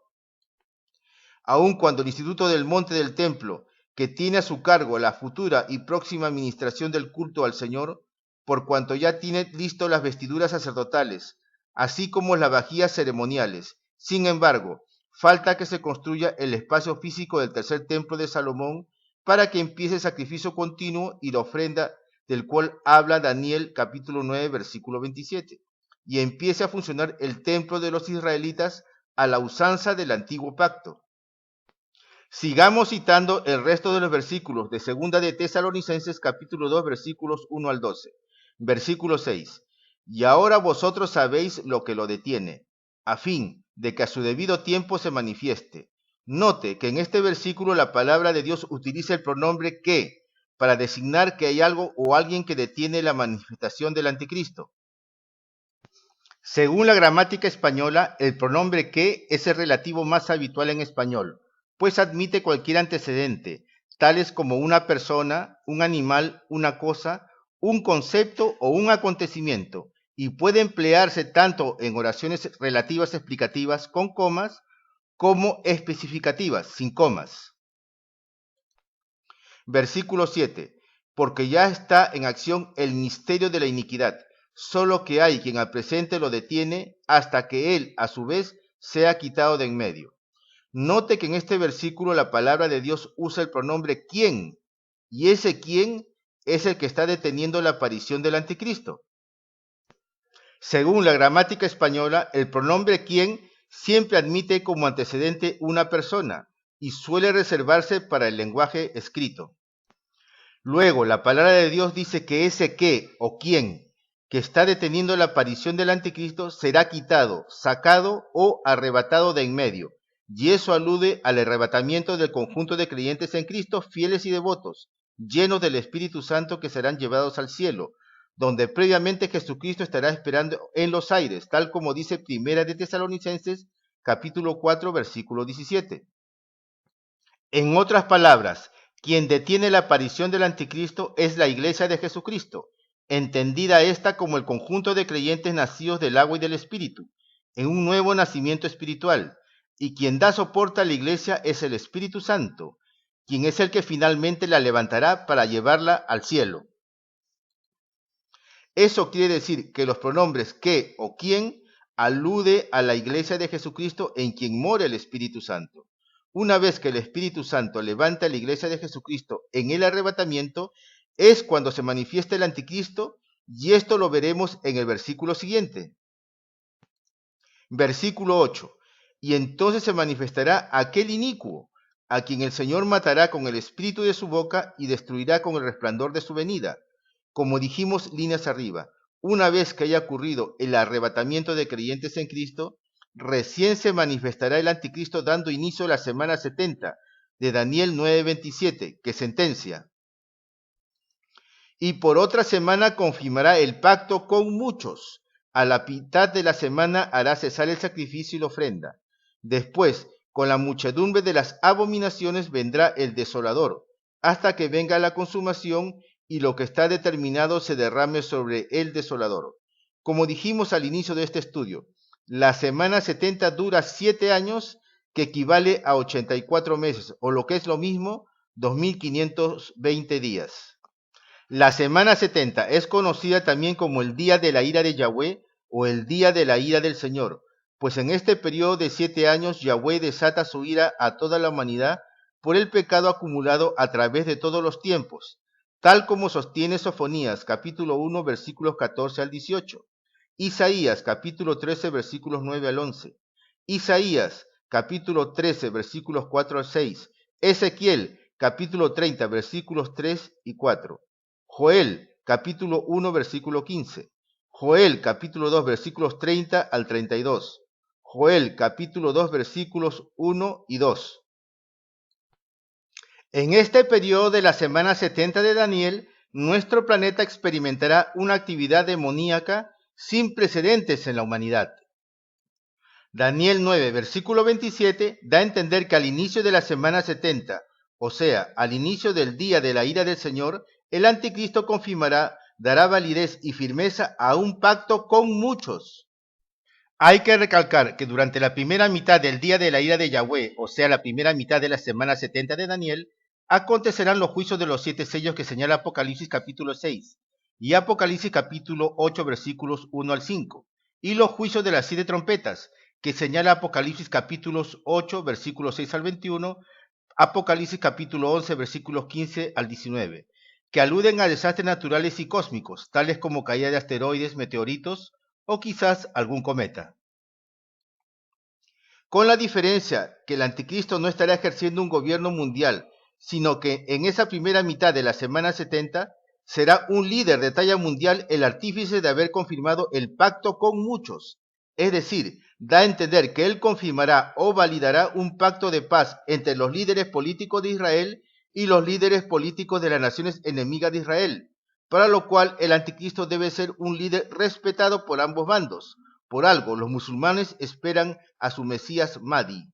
aun cuando el Instituto del Monte del Templo, que tiene a su cargo la futura y próxima administración del culto al Señor, por cuanto ya tiene listo las vestiduras sacerdotales, así como las vajillas ceremoniales. Sin embargo, falta que se construya el espacio físico del tercer templo de Salomón para que empiece el sacrificio continuo y la ofrenda del cual habla Daniel capítulo 9, versículo 27, y empiece a funcionar el templo de los israelitas a la usanza del antiguo pacto. Sigamos citando el resto de los versículos de segunda de Tesalonicenses capítulo 2 versículos 1 al 12. Versículo 6. Y ahora vosotros sabéis lo que lo detiene, a fin de que a su debido tiempo se manifieste. Note que en este versículo la palabra de Dios utiliza el pronombre que para designar que hay algo o alguien que detiene la manifestación del anticristo. Según la gramática española, el pronombre que es el relativo más habitual en español, pues admite cualquier antecedente, tales como una persona, un animal, una cosa, un concepto o un acontecimiento, y puede emplearse tanto en oraciones relativas explicativas con comas, como especificativas sin comas. Versículo 7. Porque ya está en acción el misterio de la iniquidad, solo que hay quien al presente lo detiene hasta que él, a su vez, sea quitado de en medio. Note que en este versículo la palabra de Dios usa el pronombre quién, y ese quién es el que está deteniendo la aparición del anticristo. Según la gramática española, el pronombre quién siempre admite como antecedente una persona y suele reservarse para el lenguaje escrito. Luego, la palabra de Dios dice que ese qué o quién que está deteniendo la aparición del anticristo será quitado, sacado o arrebatado de en medio. Y eso alude al arrebatamiento del conjunto de creyentes en Cristo, fieles y devotos, llenos del Espíritu Santo, que serán llevados al cielo, donde previamente Jesucristo estará esperando en los aires, tal como dice Primera de Tesalonicenses, capítulo 4, versículo 17. En otras palabras, quien detiene la aparición del anticristo es la iglesia de Jesucristo, entendida esta como el conjunto de creyentes nacidos del agua y del Espíritu, en un nuevo nacimiento espiritual, y quien da soporte a la iglesia es el Espíritu Santo, quien es el que finalmente la levantará para llevarla al cielo. Eso quiere decir que los pronombres que o quién alude a la iglesia de Jesucristo en quien mora el Espíritu Santo. Una vez que el Espíritu Santo levanta a la iglesia de Jesucristo en el arrebatamiento, es cuando se manifiesta el anticristo, y esto lo veremos en el versículo siguiente. Versículo 8. Y entonces se manifestará aquel inicuo, a quien el Señor matará con el espíritu de su boca y destruirá con el resplandor de su venida. Como dijimos líneas arriba, una vez que haya ocurrido el arrebatamiento de creyentes en Cristo, recién se manifestará el anticristo, dando inicio a la semana 70 de Daniel 9:27, que sentencia: y por otra semana confirmará el pacto con muchos. A la mitad de la semana hará cesar el sacrificio y la ofrenda. Después, con la muchedumbre de las abominaciones vendrá el desolador, hasta que venga la consumación y lo que está determinado se derrame sobre el desolador. Como dijimos al inicio de este estudio, la semana 70 dura 7 años, que equivale a 84 meses, o lo que es lo mismo, 2520 días. La semana 70 es conocida también como el día de la ira de Yahweh o el día de la ira del Señor, pues en este periodo de 7 años Yahweh desata su ira a toda la humanidad por el pecado acumulado a través de todos los tiempos, tal como sostiene Sofonías capítulo 1 versículos 14 al 18, Isaías capítulo 13 versículos 9 al 11, Isaías capítulo 13 versículos 4 al 6, Ezequiel capítulo 30 versículos 3 y 4. Joel, capítulo 1, versículo 15. Joel, capítulo 2, versículos 30 al 32. Joel, capítulo 2, versículos 1 y 2. En este periodo de la semana 70 de Daniel, nuestro planeta experimentará una actividad demoníaca sin precedentes en la humanidad. Daniel 9, versículo 27, da a entender que al inicio de la semana 70, o sea, al inicio del día de la ira del Señor, el anticristo confirmará, dará validez y firmeza a un pacto con muchos. Hay que recalcar que durante la primera mitad del día de la ira de Yahweh, o sea, la primera mitad de la semana 70 de Daniel, acontecerán los juicios de los 7 sellos que señala Apocalipsis capítulo 6 y Apocalipsis capítulo 8 versículos 1 al 5, y los juicios de las 7 trompetas, que señala Apocalipsis capítulos 8 versículos 6 al 21, Apocalipsis capítulo 11 versículos 15 al 19, que aluden a desastres naturales y cósmicos, tales como caída de asteroides, meteoritos o quizás algún cometa. Con la diferencia que el anticristo no estará ejerciendo un gobierno mundial, sino que en esa primera mitad de la semana 70 será un líder de talla mundial, el artífice de haber confirmado el pacto con muchos. Es decir, da a entender que él confirmará o validará un pacto de paz entre los líderes políticos de Israel y los líderes políticos de las naciones enemigas de Israel, para lo cual el anticristo debe ser un líder respetado por ambos bandos. Por algo, los musulmanes esperan a su Mesías Mahdi.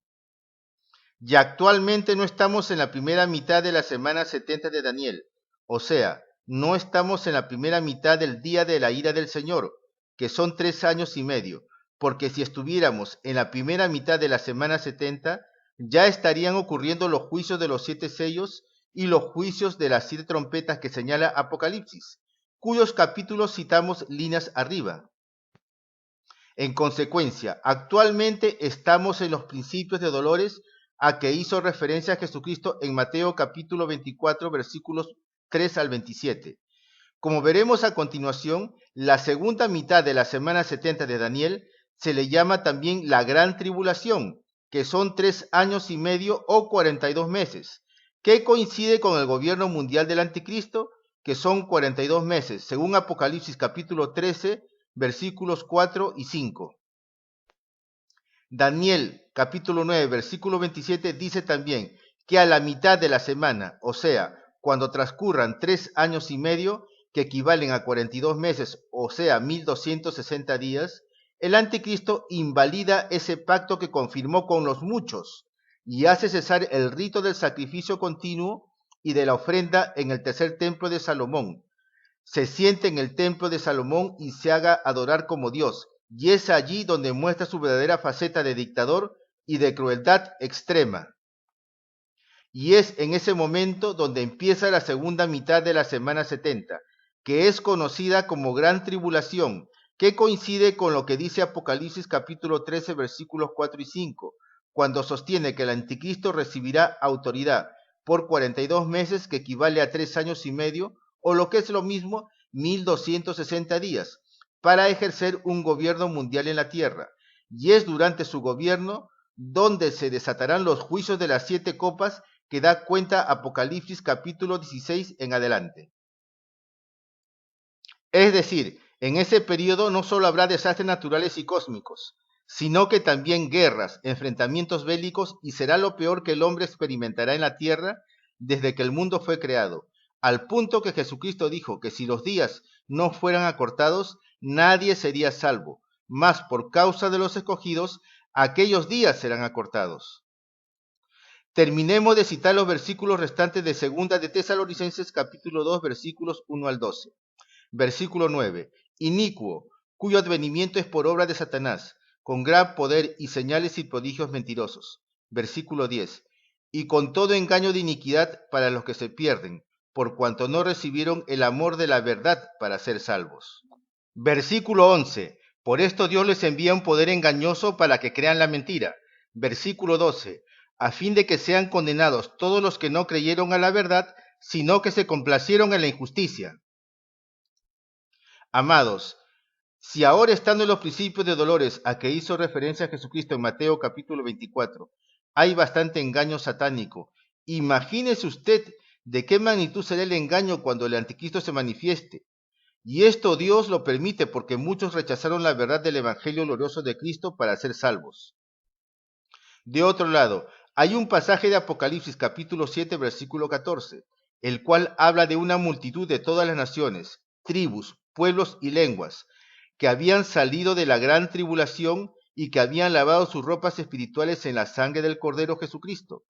Y actualmente no estamos en la primera mitad de la semana 70 de Daniel, o sea, no estamos en la primera mitad del día de la ira del Señor, que son 3 años y medio, porque si estuviéramos en la primera mitad de la semana 70, ya estarían ocurriendo los juicios de los 7 sellos y los juicios de las 7 trompetas que señala Apocalipsis, cuyos capítulos citamos líneas arriba. En consecuencia, actualmente estamos en los principios de dolores a que hizo referencia Jesucristo en Mateo capítulo 24 versículos 3 al 27. Como veremos a continuación, la segunda mitad de la semana 70 de Daniel se le llama también la gran tribulación, que son 3 años y medio o 42 meses, que coincide con el gobierno mundial del anticristo, que son 42 meses, según Apocalipsis capítulo 13, versículos 4 y 5. Daniel capítulo 9, versículo 27 dice también que a la mitad de la semana, o sea, cuando transcurran 3 años y medio, que equivalen a 42 meses, o sea, 1260 días, el anticristo invalida ese pacto que confirmó con los muchos y hace cesar el rito del sacrificio continuo y de la ofrenda en el tercer templo de Salomón. Se siente en el templo de Salomón y se haga adorar como Dios, y es allí donde muestra su verdadera faceta de dictador y de crueldad extrema. Y es en ese momento donde empieza la segunda mitad de la semana 70, que es conocida como Gran Tribulación, que coincide con lo que dice Apocalipsis capítulo 13, versículos 4 y 5, cuando sostiene que el anticristo recibirá autoridad por 42 meses, que equivale a 3 años y medio, o lo que es lo mismo, 1260 días, para ejercer un gobierno mundial en la tierra. Y es durante su gobierno donde se desatarán los juicios de las 7 copas que da cuenta Apocalipsis capítulo 16 en adelante. Es decir, en ese periodo no solo habrá desastres naturales y cósmicos, sino que también guerras, enfrentamientos bélicos, y será lo peor que el hombre experimentará en la tierra desde que el mundo fue creado, al punto que Jesucristo dijo que si los días no fueran acortados, nadie sería salvo, mas por causa de los escogidos, aquellos días serán acortados. Terminemos de citar los versículos restantes de Segunda de Tesalonicenses capítulo 2, versículos 1 al 12. Versículo 9. Inicuo, cuyo advenimiento es por obra de Satanás, con gran poder y señales y prodigios mentirosos. Versículo 10. Y con todo engaño de iniquidad para los que se pierden, por cuanto no recibieron el amor de la verdad para ser salvos. Versículo 11. Por esto Dios les envía un poder engañoso para que crean la mentira. Versículo 12. A fin de que sean condenados todos los que no creyeron a la verdad, sino que se complacieron en la injusticia. Amados, si ahora estando en los principios de dolores a que hizo referencia a Jesucristo en Mateo capítulo 24, hay bastante engaño satánico, imagínese usted de qué magnitud será el engaño cuando el anticristo se manifieste. Y esto Dios lo permite porque muchos rechazaron la verdad del Evangelio glorioso de Cristo para ser salvos. De otro lado, hay un pasaje de Apocalipsis capítulo 7, versículo 14, el cual habla de una multitud de todas las naciones, tribus, pueblos y lenguas, que habían salido de la gran tribulación y que habían lavado sus ropas espirituales en la sangre del Cordero Jesucristo,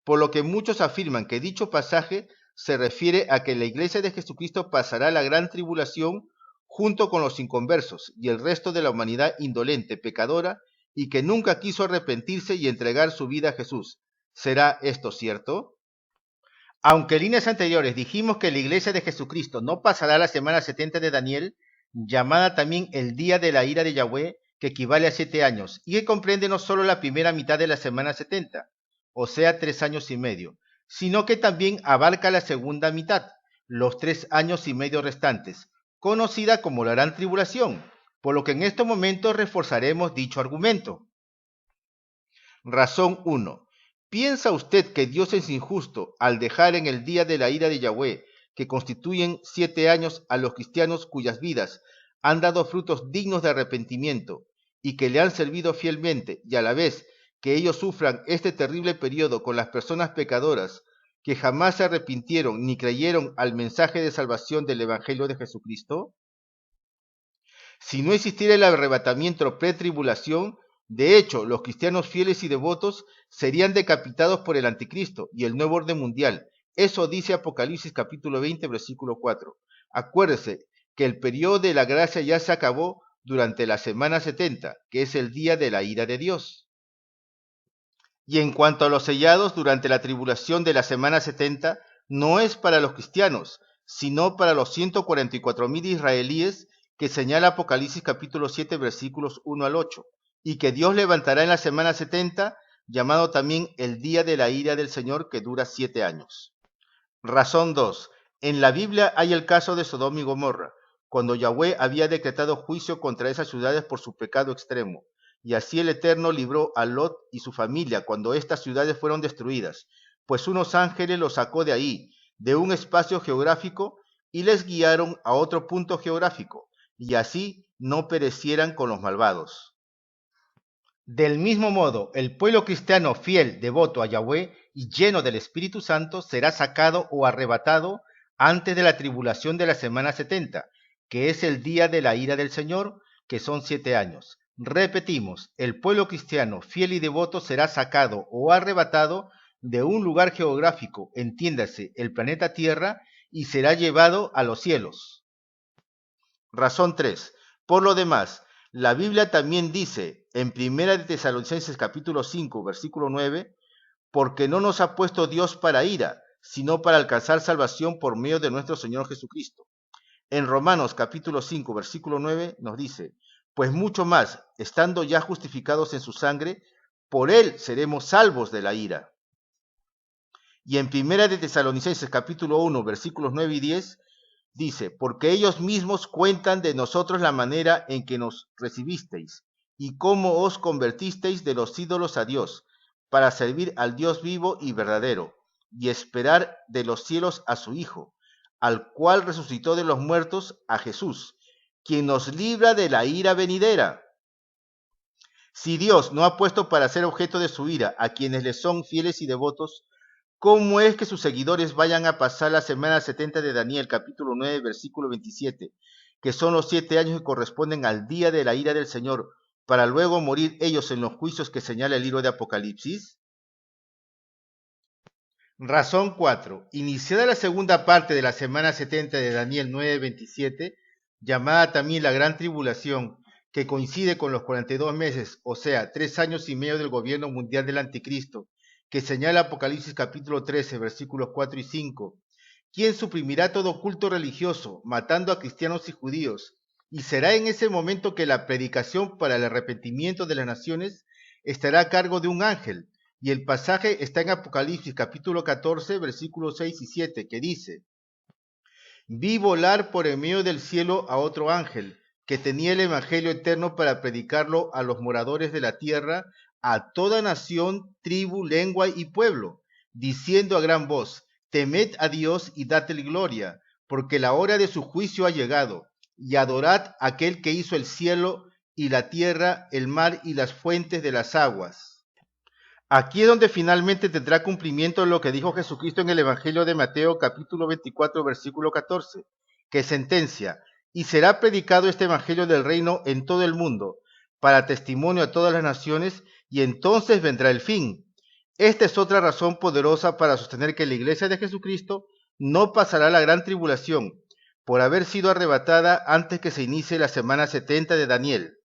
por lo que muchos afirman que dicho pasaje se refiere a que la iglesia de Jesucristo pasará la gran tribulación junto con los inconversos y el resto de la humanidad indolente, pecadora, y que nunca quiso arrepentirse y entregar su vida a Jesús. ¿Será esto cierto? Aunque en líneas anteriores dijimos que la iglesia de Jesucristo no pasará la semana 70 de Daniel, llamada también el día de la ira de Yahweh, que equivale a 7 años, y que comprende no solo la primera mitad de la semana 70, o sea 3 años y medio, sino que también abarca la segunda mitad, los 3 años y medio restantes, conocida como la gran tribulación, por lo que en estos momentos reforzaremos dicho argumento. Razón 1. ¿Piensa usted que Dios es injusto al dejar en el día de la ira de Yahweh, que constituyen 7 años, a los cristianos cuyas vidas han dado frutos dignos de arrepentimiento y que le han servido fielmente, y a la vez que ellos sufran este terrible periodo con las personas pecadoras que jamás se arrepintieron ni creyeron al mensaje de salvación del Evangelio de Jesucristo? Si no existiera el arrebatamiento pretribulación, de hecho, los cristianos fieles y devotos serían decapitados por el anticristo y el nuevo orden mundial. Eso dice Apocalipsis capítulo 20, versículo 4. Acuérdese que el periodo de la gracia ya se acabó durante la semana 70, que es el día de la ira de Dios. Y en cuanto a los sellados durante la tribulación de la semana 70, no es para los cristianos, sino para los 144,000 israelíes que señala Apocalipsis capítulo 7, versículos 1 al 8, y que Dios levantará en la semana 70, llamado también el día de la ira del Señor, que dura 7 años. Razón 2. En la Biblia hay el caso de Sodoma y Gomorra, cuando Yahweh había decretado juicio contra esas ciudades por su pecado extremo, y así el Eterno libró a Lot y su familia cuando estas ciudades fueron destruidas, pues unos ángeles los sacó de ahí, de un espacio geográfico, y les guiaron a otro punto geográfico, y así no perecieran con los malvados. Del mismo modo, el pueblo cristiano fiel, devoto a Yahweh y lleno del Espíritu Santo será sacado o arrebatado antes de la tribulación de la semana 70, que es el día de la ira del Señor, que son 7 años. Repetimos, el pueblo cristiano fiel y devoto será sacado o arrebatado de un lugar geográfico, entiéndase, el planeta Tierra, y será llevado a los cielos. Razón 3. Por lo demás, la Biblia también dice en 1 de Tesalonicenses capítulo 5, versículo 9, porque no nos ha puesto Dios para ira, sino para alcanzar salvación por medio de nuestro Señor Jesucristo. En Romanos capítulo 5, versículo 9 nos dice, pues mucho más, estando ya justificados en su sangre, por él seremos salvos de la ira. Y en 1 de Tesalonicenses capítulo 1, versículos 9 y 10, dice, porque ellos mismos cuentan de nosotros la manera en que nos recibisteis y cómo os convertisteis de los ídolos a Dios, para servir al Dios vivo y verdadero, y esperar de los cielos a su Hijo, al cual resucitó de los muertos, a Jesús, quien nos libra de la ira venidera. Si Dios no ha puesto para ser objeto de su ira a quienes le son fieles y devotos, ¿cómo es que sus seguidores vayan a pasar la semana 70 de Daniel, capítulo 9, versículo 27, que son los 7 años que corresponden al día de la ira del Señor, para luego morir ellos en los juicios que señala el libro de Apocalipsis? Razón 4. Iniciada la segunda parte de la semana 70 de Daniel 9:27, llamada también la Gran Tribulación, que coincide con los 42 meses, o sea, 3 años y medio del gobierno mundial del Anticristo, que señala Apocalipsis capítulo 13, versículos 4 y 5, quien suprimirá todo culto religioso, matando a cristianos y judíos, y será en ese momento que la predicación para el arrepentimiento de las naciones estará a cargo de un ángel, y el pasaje está en Apocalipsis capítulo 14, versículos 6 y 7, que dice, vi volar por el medio del cielo a otro ángel, que tenía el evangelio eterno para predicarlo a los moradores de la tierra, a toda nación, tribu, lengua y pueblo, diciendo a gran voz, temed a Dios y dadle gloria, porque la hora de su juicio ha llegado, y adorad a aquel que hizo el cielo y la tierra, el mar y las fuentes de las aguas. Aquí es donde finalmente tendrá cumplimiento lo que dijo Jesucristo en el Evangelio de Mateo capítulo 24, versículo 14, que sentencia, y será predicado este Evangelio del reino en todo el mundo, para testimonio a todas las naciones, y entonces vendrá el fin. Esta es otra razón poderosa para sostener que la iglesia de Jesucristo no pasará la gran tribulación, por haber sido arrebatada antes que se inicie la semana 70 de Daniel.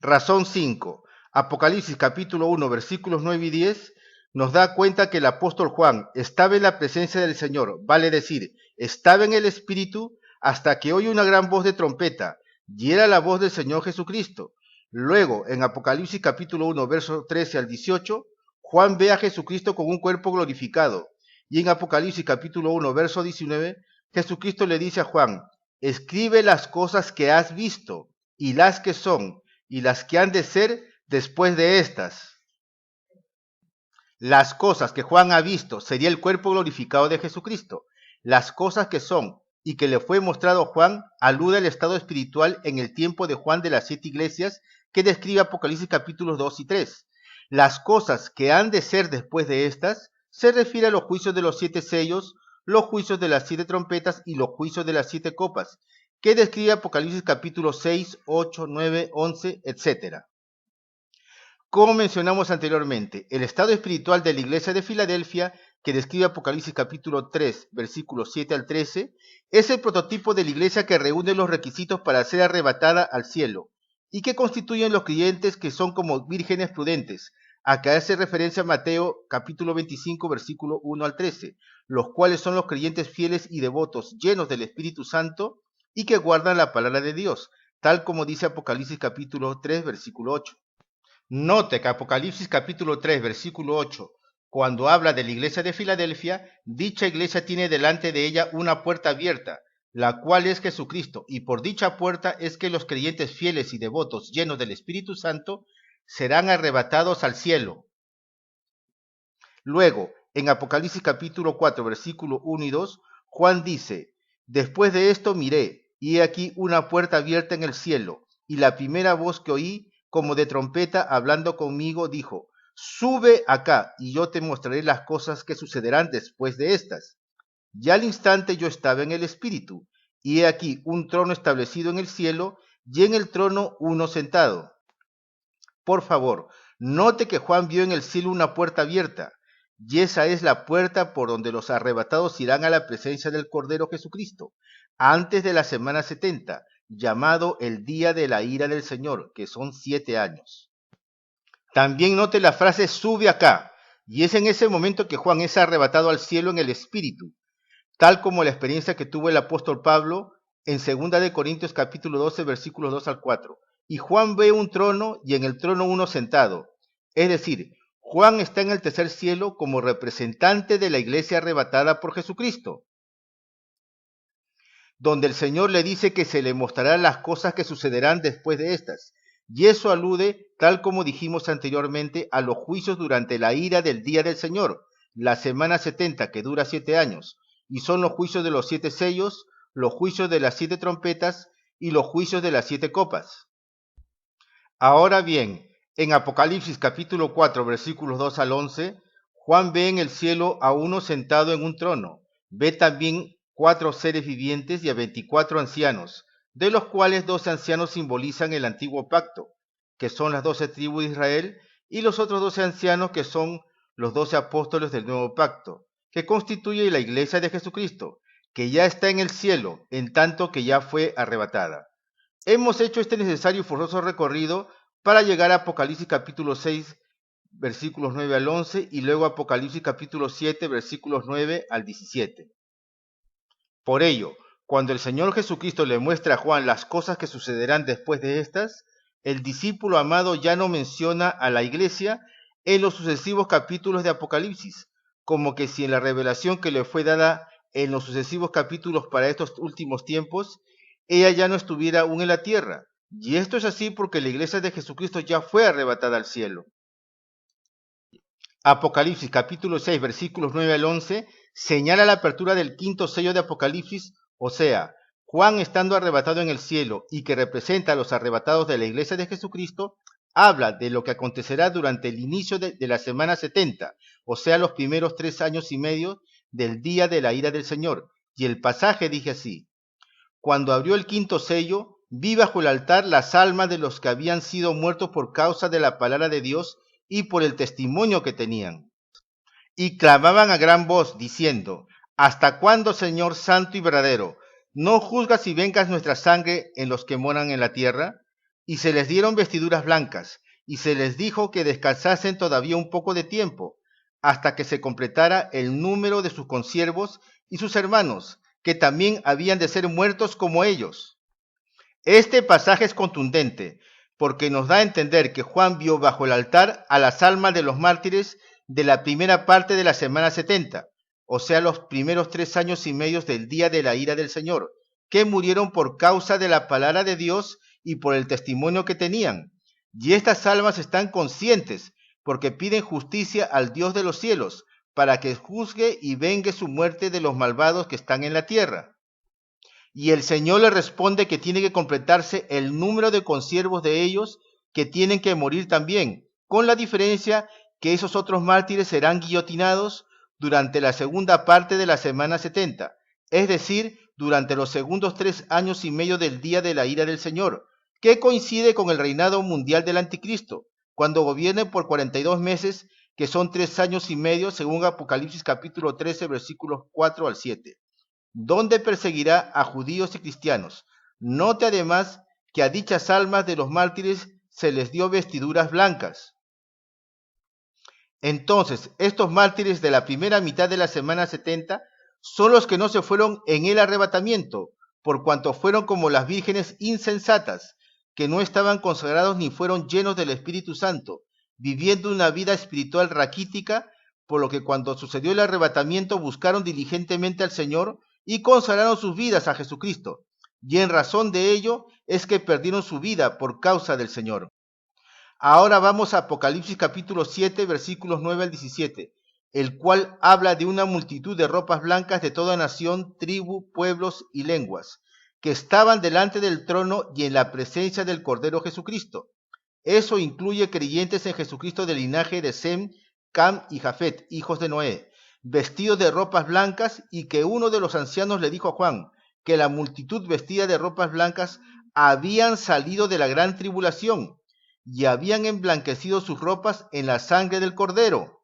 Razón 5. Apocalipsis capítulo 1, versículos 9 y 10, nos da cuenta que el apóstol Juan estaba en la presencia del Señor, vale decir, estaba en el Espíritu, hasta que oye una gran voz de trompeta, y era la voz del Señor Jesucristo. Luego, en Apocalipsis capítulo 1, versos 13 al 18, Juan ve a Jesucristo con un cuerpo glorificado, y en Apocalipsis capítulo 1, verso 19, Jesucristo le dice a Juan, escribe las cosas que has visto, y las que son, y las que han de ser después de estas. Las cosas que Juan ha visto sería el cuerpo glorificado de Jesucristo. Las cosas que son y que le fue mostrado a Juan alude al estado espiritual en el tiempo de Juan de las 7 iglesias que describe Apocalipsis capítulos 2 y 3. Las cosas que han de ser después de estas se refiere a los juicios de los 7 sellos, los juicios de las 7 trompetas y los juicios de las 7 copas, que describe Apocalipsis capítulos 6, 8, 9, 11, etc. Como mencionamos anteriormente, el estado espiritual de la iglesia de Filadelfia, que describe Apocalipsis capítulo 3, versículos 7 al 13, es el prototipo de la iglesia que reúne los requisitos para ser arrebatada al cielo, y que constituyen los creyentes que son como vírgenes prudentes, a que hace referencia Mateo capítulo 25, versículo 1 al 13, los cuales son los creyentes fieles y devotos, llenos del Espíritu Santo, y que guardan la palabra de Dios, tal como dice Apocalipsis capítulo 3, versículo 8. Note que Apocalipsis capítulo 3, versículo 8, cuando habla de la iglesia de Filadelfia, dicha iglesia tiene delante de ella una puerta abierta, la cual es Jesucristo, y por dicha puerta es que los creyentes fieles y devotos llenos del Espíritu Santo serán arrebatados al cielo. Luego, en Apocalipsis capítulo 4, versículo 1 y 2, Juan dice: después de esto miré, y he aquí una puerta abierta en el cielo, y la primera voz que oí, como de trompeta, hablando conmigo, dijo: sube acá, y yo te mostraré las cosas que sucederán después de estas. Y al instante yo estaba en el Espíritu, y he aquí un trono establecido en el cielo, y en el trono uno sentado. Por favor, note que Juan vio en el cielo una puerta abierta, y esa es la puerta por donde los arrebatados irán a la presencia del Cordero Jesucristo, antes de la semana 70, llamado el día de la ira del Señor, que son 7 años. También note la frase sube acá, y es en ese momento que Juan es arrebatado al cielo en el Espíritu, tal como la experiencia que tuvo el apóstol Pablo en 2 de Corintios capítulo 12, versículos 2 al 4. Y Juan ve un trono y en el trono uno sentado. Es decir, Juan está en el tercer cielo como representante de la iglesia arrebatada por Jesucristo, donde el Señor le dice que se le mostrarán las cosas que sucederán después de estas. Y eso alude, tal como dijimos anteriormente, a los juicios durante la ira del día del Señor, la semana 70, que dura 7 años, y son los juicios de los 7 sellos, los juicios de las 7 trompetas y los juicios de las 7 copas. Ahora bien, en Apocalipsis capítulo 4, versículos 2 al 11, Juan ve en el cielo a uno sentado en un trono. Ve también 4 seres vivientes y a 24 ancianos, de los cuales 12 ancianos simbolizan el antiguo pacto, que son las 12 tribus de Israel, y los otros 12 ancianos que son los 12 apóstoles del nuevo pacto, que constituye la iglesia de Jesucristo, que ya está en el cielo, en tanto que ya fue arrebatada. Hemos hecho este necesario y forzoso recorrido para llegar a Apocalipsis capítulo 6, versículos 9 al 11, y luego Apocalipsis capítulo 7, versículos 9 al 17. Por ello, cuando el Señor Jesucristo le muestra a Juan las cosas que sucederán después de estas, el discípulo amado ya no menciona a la iglesia en los sucesivos capítulos de Apocalipsis, como que si en la revelación que le fue dada en los sucesivos capítulos para estos últimos tiempos, ella ya no estuviera aún en la tierra. Y esto es así porque la iglesia de Jesucristo ya fue arrebatada al cielo. Apocalipsis capítulo 6, versículos 9 al 11, señala la apertura del quinto sello de Apocalipsis, o sea, Juan estando arrebatado en el cielo y que representa a los arrebatados de la iglesia de Jesucristo, habla de lo que acontecerá durante el inicio de la semana 70, o sea, los primeros 3 años y medio del día de la ira del Señor. Y el pasaje dice así: cuando abrió el quinto sello, vi bajo el altar las almas de los que habían sido muertos por causa de la palabra de Dios y por el testimonio que tenían. Y clamaban a gran voz, diciendo: ¿hasta cuándo, Señor santo y verdadero, no juzgas y vengas nuestra sangre en los que moran en la tierra? Y se les dieron vestiduras blancas, y se les dijo que descansasen todavía un poco de tiempo, hasta que se completara el número de sus consiervos y sus hermanos, que también habían de ser muertos como ellos. Este pasaje es contundente, porque nos da a entender que Juan vio bajo el altar a las almas de los mártires de la primera parte de la semana 70, o sea, los primeros 3 años y medio del día de la ira del Señor, que murieron por causa de la palabra de Dios y por el testimonio que tenían. Y estas almas están conscientes, porque piden justicia al Dios de los cielos, para que juzgue y vengue su muerte de los malvados que están en la tierra. Y el Señor le responde que tiene que completarse el número de consiervos de ellos que tienen que morir también, con la diferencia que esos otros mártires serán guillotinados durante la segunda parte de la semana 70, es decir, durante los segundos 3 años y medio del día de la ira del Señor, que coincide con el reinado mundial del anticristo, cuando gobierne por 42 meses, que son 3 años y medio, según Apocalipsis capítulo 13, versículos 4 al 7, donde perseguirá a judíos y cristianos. Note además que a dichas almas de los mártires se les dio vestiduras blancas. Entonces, estos mártires de la primera mitad de la semana 70 son los que no se fueron en el arrebatamiento, por cuanto fueron como las vírgenes insensatas, que no estaban consagrados ni fueron llenos del Espíritu Santo, viviendo una vida espiritual raquítica, por lo que cuando sucedió el arrebatamiento buscaron diligentemente al Señor, y consagraron sus vidas a Jesucristo, y en razón de ello es que perdieron su vida por causa del Señor. Ahora vamos a Apocalipsis capítulo 7, versículos 9 al 17, el cual habla de una multitud de ropas blancas de toda nación, tribu, pueblos y lenguas, que estaban delante del trono y en la presencia del Cordero Jesucristo. Eso incluye creyentes en Jesucristo del linaje de Sem, Cam y Jafet, hijos de Noé, vestidos de ropas blancas, y que uno de los ancianos le dijo a Juan que la multitud vestida de ropas blancas habían salido de la gran tribulación y habían emblanquecido sus ropas en la sangre del Cordero.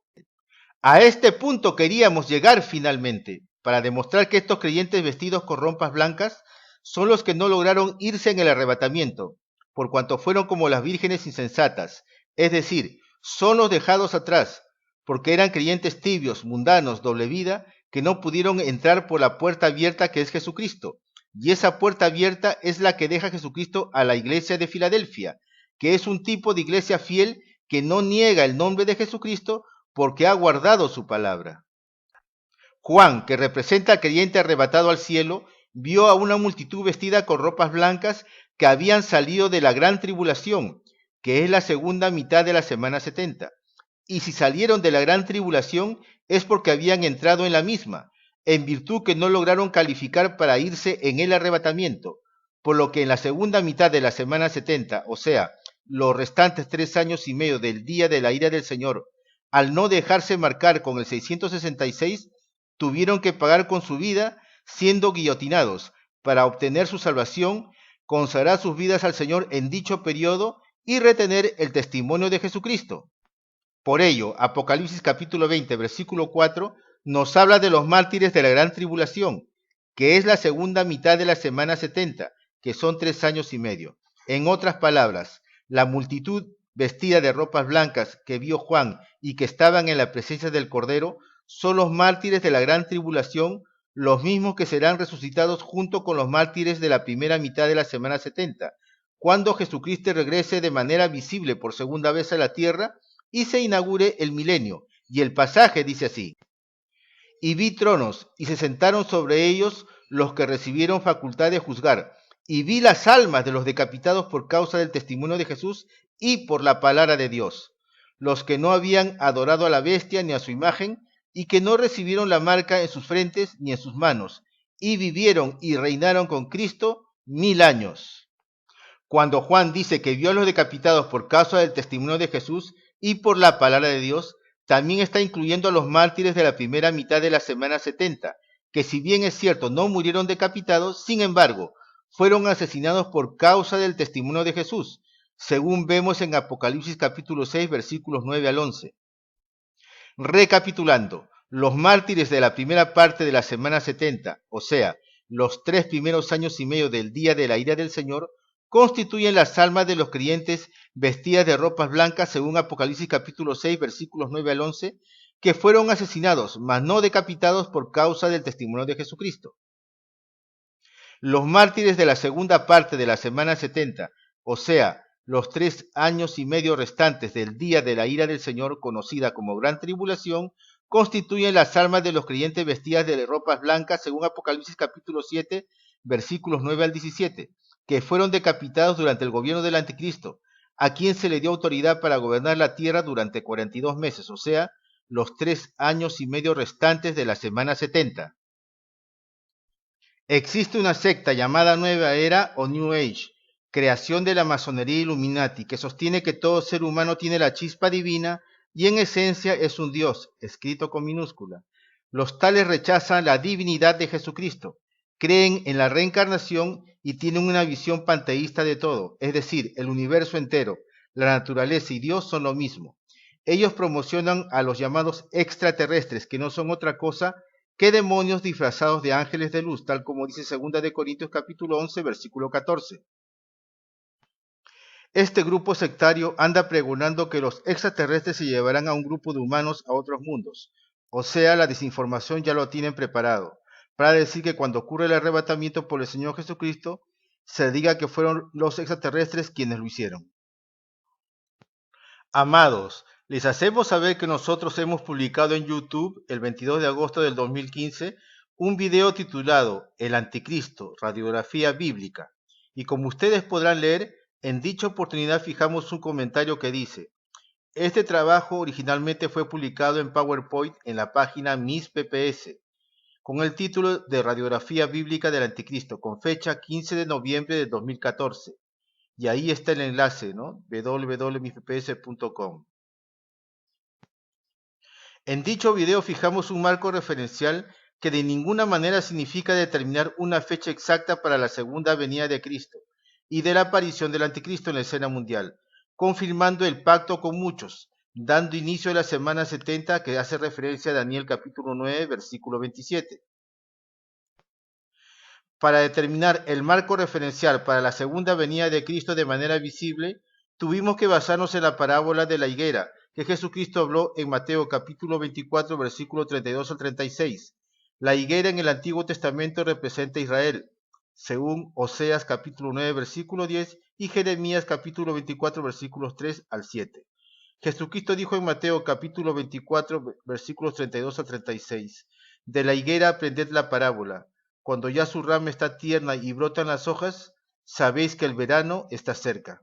A este punto queríamos llegar finalmente, para demostrar que estos creyentes vestidos con ropas blancas son los que no lograron irse en el arrebatamiento, por cuanto fueron como las vírgenes insensatas, es decir, son los dejados atrás, porque eran creyentes tibios, mundanos, doble vida, que no pudieron entrar por la puerta abierta que es Jesucristo. Y esa puerta abierta es la que deja Jesucristo a la iglesia de Filadelfia, que es un tipo de iglesia fiel que no niega el nombre de Jesucristo porque ha guardado su palabra. Juan, que representa al creyente arrebatado al cielo, vio a una multitud vestida con ropas blancas que habían salido de la gran tribulación, que es la segunda mitad de la semana 70. Y si salieron de la gran tribulación es porque habían entrado en la misma, en virtud que no lograron calificar para irse en el arrebatamiento, por lo que en la segunda mitad de la semana 70, o sea, los restantes 3 años y medio del día de la ira del Señor, al no dejarse marcar con el 666, tuvieron que pagar con su vida siendo guillotinados para obtener su salvación, consagrar sus vidas al Señor en dicho periodo y retener el testimonio de Jesucristo. Por ello, Apocalipsis capítulo 20, versículo 4, nos habla de los mártires de la gran tribulación, que es la segunda mitad de la semana 70, que son 3 años y medio. En otras palabras, la multitud vestida de ropas blancas que vio Juan y que estaban en la presencia del Cordero son los mártires de la gran tribulación, los mismos que serán resucitados junto con los mártires de la primera mitad de la semana 70, cuando Jesucristo regrese de manera visible por segunda vez a la tierra y se inaugure el milenio. Y el pasaje dice así: y vi tronos, y se sentaron sobre ellos los que recibieron facultad de juzgar, y vi las almas de los decapitados por causa del testimonio de Jesús y por la palabra de Dios, los que no habían adorado a la bestia ni a su imagen, y que no recibieron la marca en sus frentes ni en sus manos, y vivieron y reinaron con Cristo 1000 años. Cuando Juan dice que vio a los decapitados por causa del testimonio de Jesús y por la palabra de Dios, también está incluyendo a los mártires de la primera mitad de la semana 70, que si bien es cierto no murieron decapitados, sin embargo, fueron asesinados por causa del testimonio de Jesús, según vemos en Apocalipsis capítulo 6, versículos 9 al 11. Recapitulando, los mártires de la primera parte de la semana 70, o sea, los 3 primeros años y medio del día de la ira del Señor, constituyen las almas de los creyentes vestidas de ropas blancas según Apocalipsis capítulo 6, versículos 9 al 11, que fueron asesinados, mas no decapitados por causa del testimonio de Jesucristo. Los mártires de la segunda parte de la semana 70, o sea, los 3 años y medio restantes del día de la ira del Señor, conocida como Gran Tribulación, constituyen las almas de los creyentes vestidas de ropas blancas según Apocalipsis capítulo 7, versículos 9 al 17, que fueron decapitados durante el gobierno del Anticristo, a quien se le dio autoridad para gobernar la tierra durante 42 meses, o sea, los 3 años y medio restantes de la semana 70. Existe una secta llamada Nueva Era o New Age, creación de la masonería Illuminati, que sostiene que todo ser humano tiene la chispa divina y en esencia es un Dios, escrito con minúscula. Los tales rechazan la divinidad de Jesucristo, creen en la reencarnación y tienen una visión panteísta de todo, es decir, el universo entero, la naturaleza y Dios son lo mismo. Ellos promocionan a los llamados extraterrestres, que no son otra cosa que demonios disfrazados de ángeles de luz, tal como dice 2 de Corintios capítulo 11, versículo 14. Este grupo sectario anda pregonando que los extraterrestres se llevarán a un grupo de humanos a otros mundos, o sea, la desinformación ya lo tienen preparado, para decir que cuando ocurre el arrebatamiento por el Señor Jesucristo, se diga que fueron los extraterrestres quienes lo hicieron. Amados, les hacemos saber que nosotros hemos publicado en YouTube el 22 de agosto del 2015 un video titulado El Anticristo, Radiografía Bíblica. Y como ustedes podrán leer, en dicha oportunidad fijamos un comentario que dice: este trabajo originalmente fue publicado en PowerPoint en la página Miss PPS, con el título de Radiografía Bíblica del Anticristo, con fecha 15 de noviembre de 2014. Y ahí está el enlace, ¿no? www.mispps.com. En dicho video fijamos un marco referencial que de ninguna manera significa determinar una fecha exacta para la segunda venida de Cristo y de la aparición del Anticristo en la escena mundial, confirmando el pacto con muchos, dando inicio a la semana 70 que hace referencia a Daniel capítulo 9, versículo 27. Para determinar el marco referencial para la segunda venida de Cristo de manera visible, tuvimos que basarnos en la parábola de la higuera, que Jesucristo habló en Mateo capítulo 24, versículo 32 al 36. La higuera en el Antiguo Testamento representa a Israel, según Oseas capítulo 9, versículo 10 y Jeremías capítulo 24, versículos 3 al 7. Jesucristo dijo en Mateo capítulo 24, versículos 32 al 36, de la higuera aprended la parábola. Cuando ya su rama está tierna y brotan las hojas, sabéis que el verano está cerca.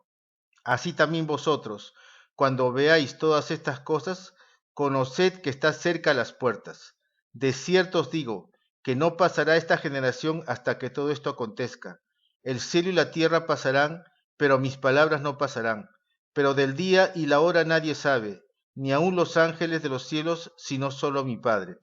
Así también vosotros, cuando veáis todas estas cosas, conoced que está cerca las puertas. De cierto os digo, que no pasará esta generación hasta que todo esto acontezca. El cielo y la tierra pasarán, pero mis palabras no pasarán. Pero del día y la hora nadie sabe, ni aun los ángeles de los cielos, sino solo mi Padre.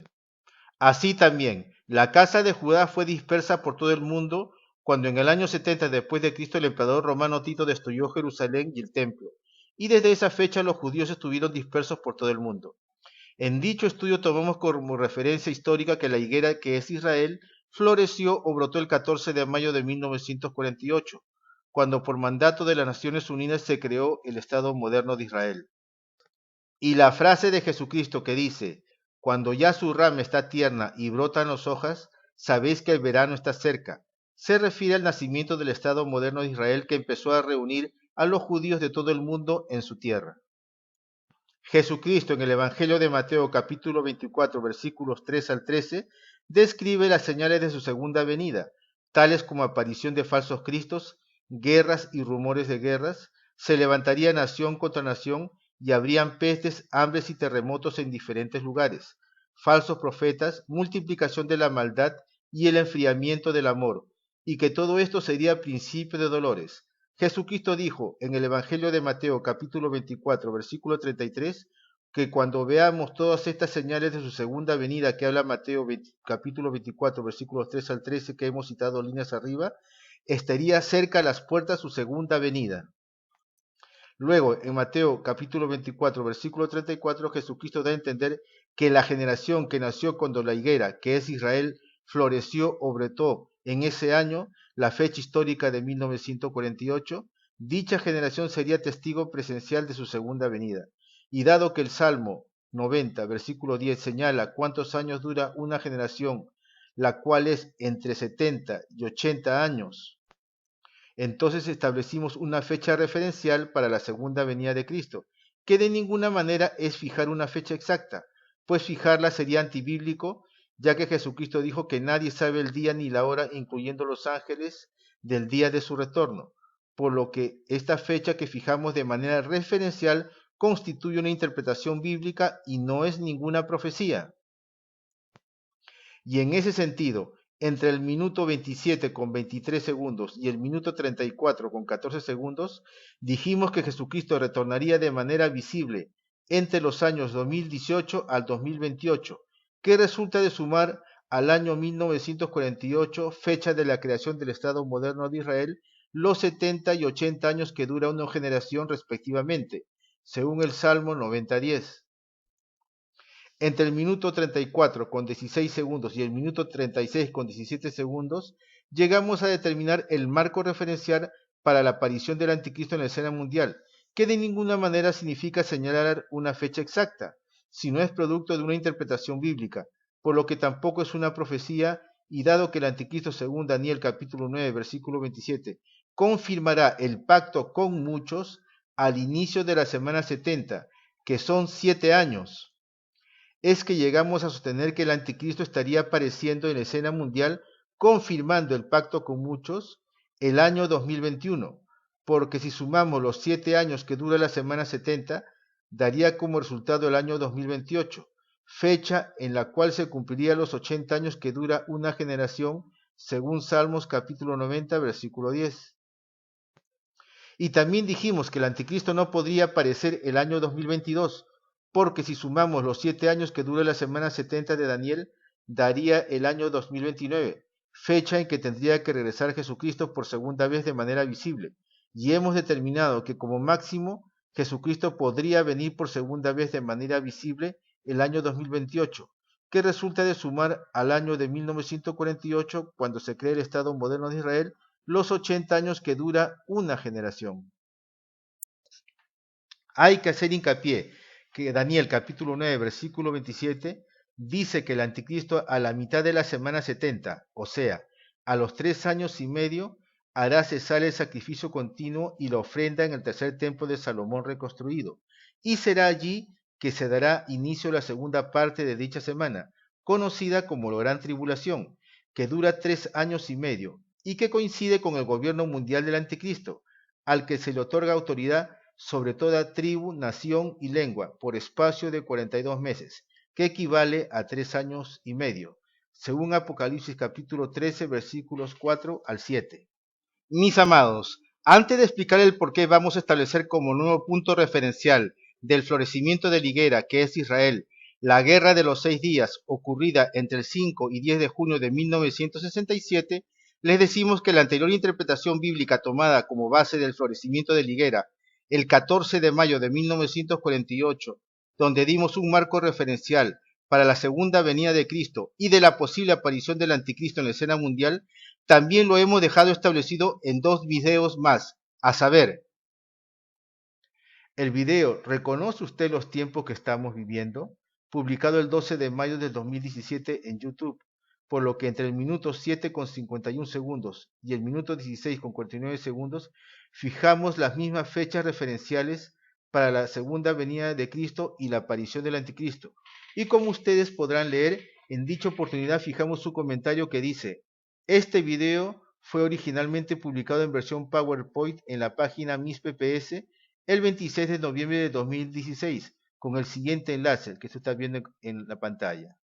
Así también, la casa de Judá fue dispersa por todo el mundo cuando en el año 70 después de Cristo el emperador romano Tito destruyó Jerusalén y el templo, y desde esa fecha los judíos estuvieron dispersos por todo el mundo. En dicho estudio tomamos como referencia histórica que la higuera que es Israel floreció o brotó el 14 de mayo de 1948, cuando por mandato de las Naciones Unidas se creó el Estado moderno de Israel. Y la frase de Jesucristo que dice: cuando ya su rama está tierna y brotan las hojas, sabéis que el verano está cerca, se refiere al nacimiento del Estado moderno de Israel que empezó a reunir a los judíos de todo el mundo en su tierra. Jesucristo en el Evangelio de Mateo capítulo 24 versículos 3 al 13 describe las señales de su segunda venida, tales como aparición de falsos cristos, guerras y rumores de guerras, se levantaría nación contra nación y habrían pestes, hambres y terremotos en diferentes lugares, falsos profetas, multiplicación de la maldad y el enfriamiento del amor, y que todo esto sería principio de dolores. Jesucristo dijo en el Evangelio de Mateo capítulo 24 versículo 33 que cuando veamos todas estas señales de su segunda venida que habla Mateo capítulo 24 versículos 3 al 13 que hemos citado líneas arriba, estaría cerca a las puertas su segunda venida. Luego, en Mateo capítulo 24 versículo 34, Jesucristo da a entender que la generación que nació cuando la higuera, que es Israel, floreció o brotó en ese año, la fecha histórica de 1948, dicha generación sería testigo presencial de su segunda venida. Y dado que el Salmo 90, versículo 10 señala cuántos años dura una generación, la cual es entre 70 y 80 años, entonces establecimos una fecha referencial para la segunda venida de Cristo, que de ninguna manera es fijar una fecha exacta, pues fijarla sería antibíblico, ya que Jesucristo dijo que nadie sabe el día ni la hora, incluyendo los ángeles, del día de su retorno, por lo que esta fecha que fijamos de manera referencial constituye una interpretación bíblica y no es ninguna profecía. Y en ese sentido, entre el minuto 27 con 23 segundos y el minuto 34 con 14 segundos, dijimos que Jesucristo retornaría de manera visible entre los años 2018 al 2028, que resulta de sumar al año 1948, fecha de la creación del Estado moderno de Israel, los 70 y 80 años que dura una generación respectivamente, según el Salmo 90:10. Entre el minuto 34 con 16 segundos y el minuto 36 con 17 segundos, llegamos a determinar el marco referencial para la aparición del anticristo en la escena mundial, que de ninguna manera significa señalar una fecha exacta, sino es producto de una interpretación bíblica, por lo que tampoco es una profecía, y dado que el anticristo según Daniel capítulo 9 versículo 27 confirmará el pacto con muchos al inicio de la semana 70, que son 7 años. es que llegamos a sostener que el anticristo estaría apareciendo en la escena mundial, confirmando el pacto con muchos el año 2021, porque si sumamos los 7 años que dura la semana 70, daría como resultado el año 2028, fecha en la cual se cumpliría los 80 años que dura una generación, según Salmos capítulo 90, versículo 10. Y también dijimos que el anticristo no podría aparecer el año 2022, porque si sumamos los 7 años que dura la semana 70 de Daniel, daría el año 2029, fecha en que tendría que regresar Jesucristo por segunda vez de manera visible. Y hemos determinado que como máximo Jesucristo podría venir por segunda vez de manera visible el año 2028, que resulta de sumar al año de 1948, cuando se crea el Estado moderno de Israel, los 80 años que dura una generación. Hay que hacer hincapié que Daniel capítulo 9 versículo 27 dice que el anticristo a la mitad de la semana 70, o sea, a los 3 años y medio, hará cesar el sacrificio continuo y la ofrenda en el tercer templo de Salomón reconstruido, y será allí que se dará inicio a la segunda parte de dicha semana, conocida como la Gran Tribulación, que dura 3 años y medio, y que coincide con el gobierno mundial del anticristo, al que se le otorga autoridad sobre toda tribu, nación y lengua por espacio de 42 meses, que equivale a 3 años y medio, según Apocalipsis capítulo 13, versículos 4 al 7. Mis amados, antes de explicar el por qué vamos a establecer como nuevo punto referencial del florecimiento de la higuera, que es Israel, la guerra de los 6 días ocurrida entre el 5 y 10 de junio de 1967, les decimos que la anterior interpretación bíblica tomada como base del florecimiento de la higuera el 14 de mayo de 1948, donde dimos un marco referencial para la segunda venida de Cristo y de la posible aparición del anticristo en la escena mundial, también lo hemos dejado establecido en 2 videos más, a saber, el video ¿Reconoce usted los tiempos que estamos viviendo?, publicado el 12 de mayo del 2017 en YouTube, por lo que entre el minuto 7 con 51 segundos y el minuto 16 con 49 segundos fijamos las mismas fechas referenciales para la segunda venida de Cristo y la aparición del anticristo. Y como ustedes podrán leer, en dicha oportunidad fijamos su comentario que dice: este video fue originalmente publicado en versión PowerPoint en la página MISPPS el 26 de noviembre de 2016, con el siguiente enlace que se está viendo en la pantalla.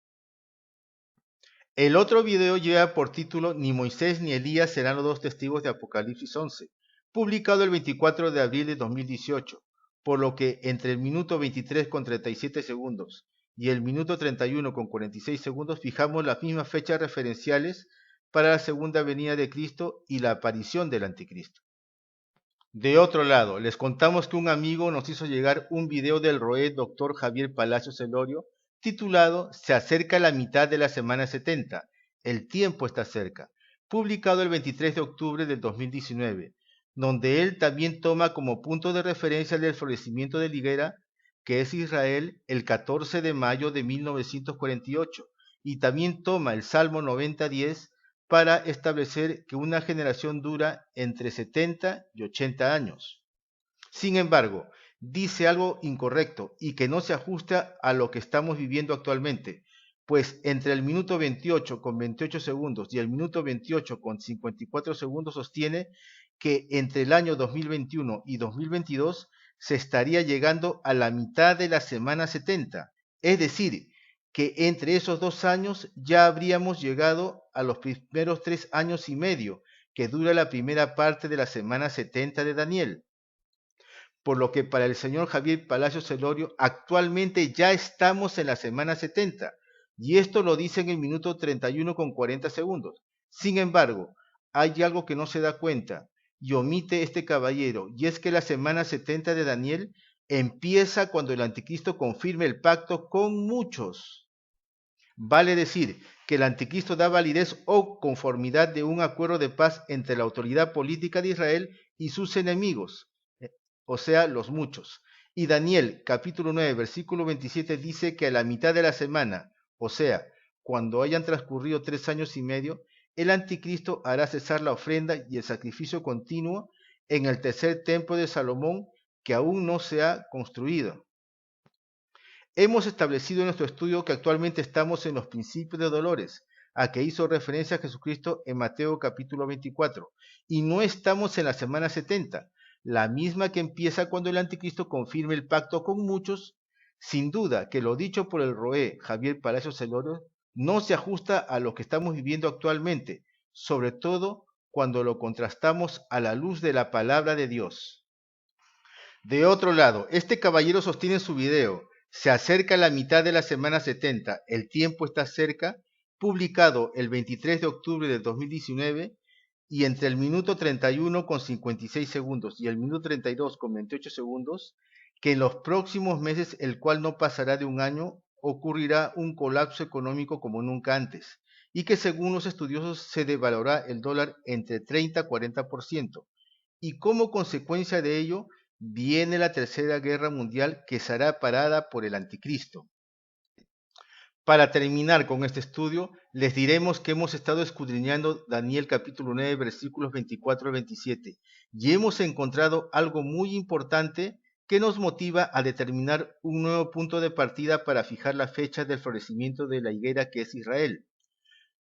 El otro video lleva por título Ni Moisés ni Elías serán los dos testigos de Apocalipsis 11, publicado el 24 de abril de 2018, por lo que entre el minuto 23 con 37 segundos y el minuto 31 con 46 segundos fijamos las mismas fechas referenciales para la segunda venida de Cristo y la aparición del anticristo. De otro lado, les contamos que un amigo nos hizo llegar un video del roé Dr. Javier Palacios Elorio titulado Se acerca la mitad de la semana 70, el tiempo está cerca, publicado el 23 de octubre del 2019, donde él también toma como punto de referencia del florecimiento de la higuera, que es Israel, el 14 de mayo de 1948, y también toma el Salmo 90:10 para establecer que una generación dura entre 70 y 80 años. Sin embargo, dice algo incorrecto y que no se ajusta a lo que estamos viviendo actualmente, pues entre el minuto 28 con 28 segundos y el minuto 28 con 54 segundos sostiene que entre el año 2021 y 2022 se estaría llegando a la mitad de la semana 70, es decir, que entre esos 2 años ya habríamos llegado a los primeros 3 años y medio que dura la primera parte de la semana 70 de Daniel. Por lo que para el señor Javier Palacios Elorio actualmente ya estamos en la semana 70, y esto lo dice en el minuto 31 con 40 segundos. Sin embargo, hay algo que no se da cuenta y omite este caballero, y es que la semana 70 de Daniel empieza cuando el anticristo confirme el pacto con muchos. Vale decir que el anticristo da validez o conformidad de un acuerdo de paz entre la autoridad política de Israel y sus enemigos, o sea, los muchos. Y Daniel, capítulo 9, versículo 27, dice que a la mitad de la semana, o sea, cuando hayan transcurrido 3 años y medio, el anticristo hará cesar la ofrenda y el sacrificio continuo en el tercer templo de Salomón, que aún no se ha construido. Hemos establecido en nuestro estudio que actualmente estamos en los principios de dolores, a que hizo referencia Jesucristo en Mateo capítulo 24, y no estamos en la semana 70, la misma que empieza cuando el anticristo confirme el pacto con muchos. Sin duda que lo dicho por el roé Javier Palacios Celorio no se ajusta a lo que estamos viviendo actualmente, sobre todo cuando lo contrastamos a la luz de la palabra de Dios. De otro lado, este caballero sostiene en su video "Se acerca la mitad de la semana 70, el tiempo está cerca", publicado el 23 de octubre de 2019, y entre el minuto 31 con 56 segundos y el minuto 32 con 28 segundos, que en los próximos meses, el cual no pasará de un año, ocurrirá un colapso económico como nunca antes, y que según los estudiosos se devaluará el dólar entre 30 a 40%, y como consecuencia de ello viene la Tercera Guerra Mundial, que será parada por el Anticristo. Para terminar con este estudio, les diremos que hemos estado escudriñando Daniel capítulo 9, versículos 24 al 27, y hemos encontrado algo muy importante que nos motiva a determinar un nuevo punto de partida para fijar la fecha del florecimiento de la higuera que es Israel,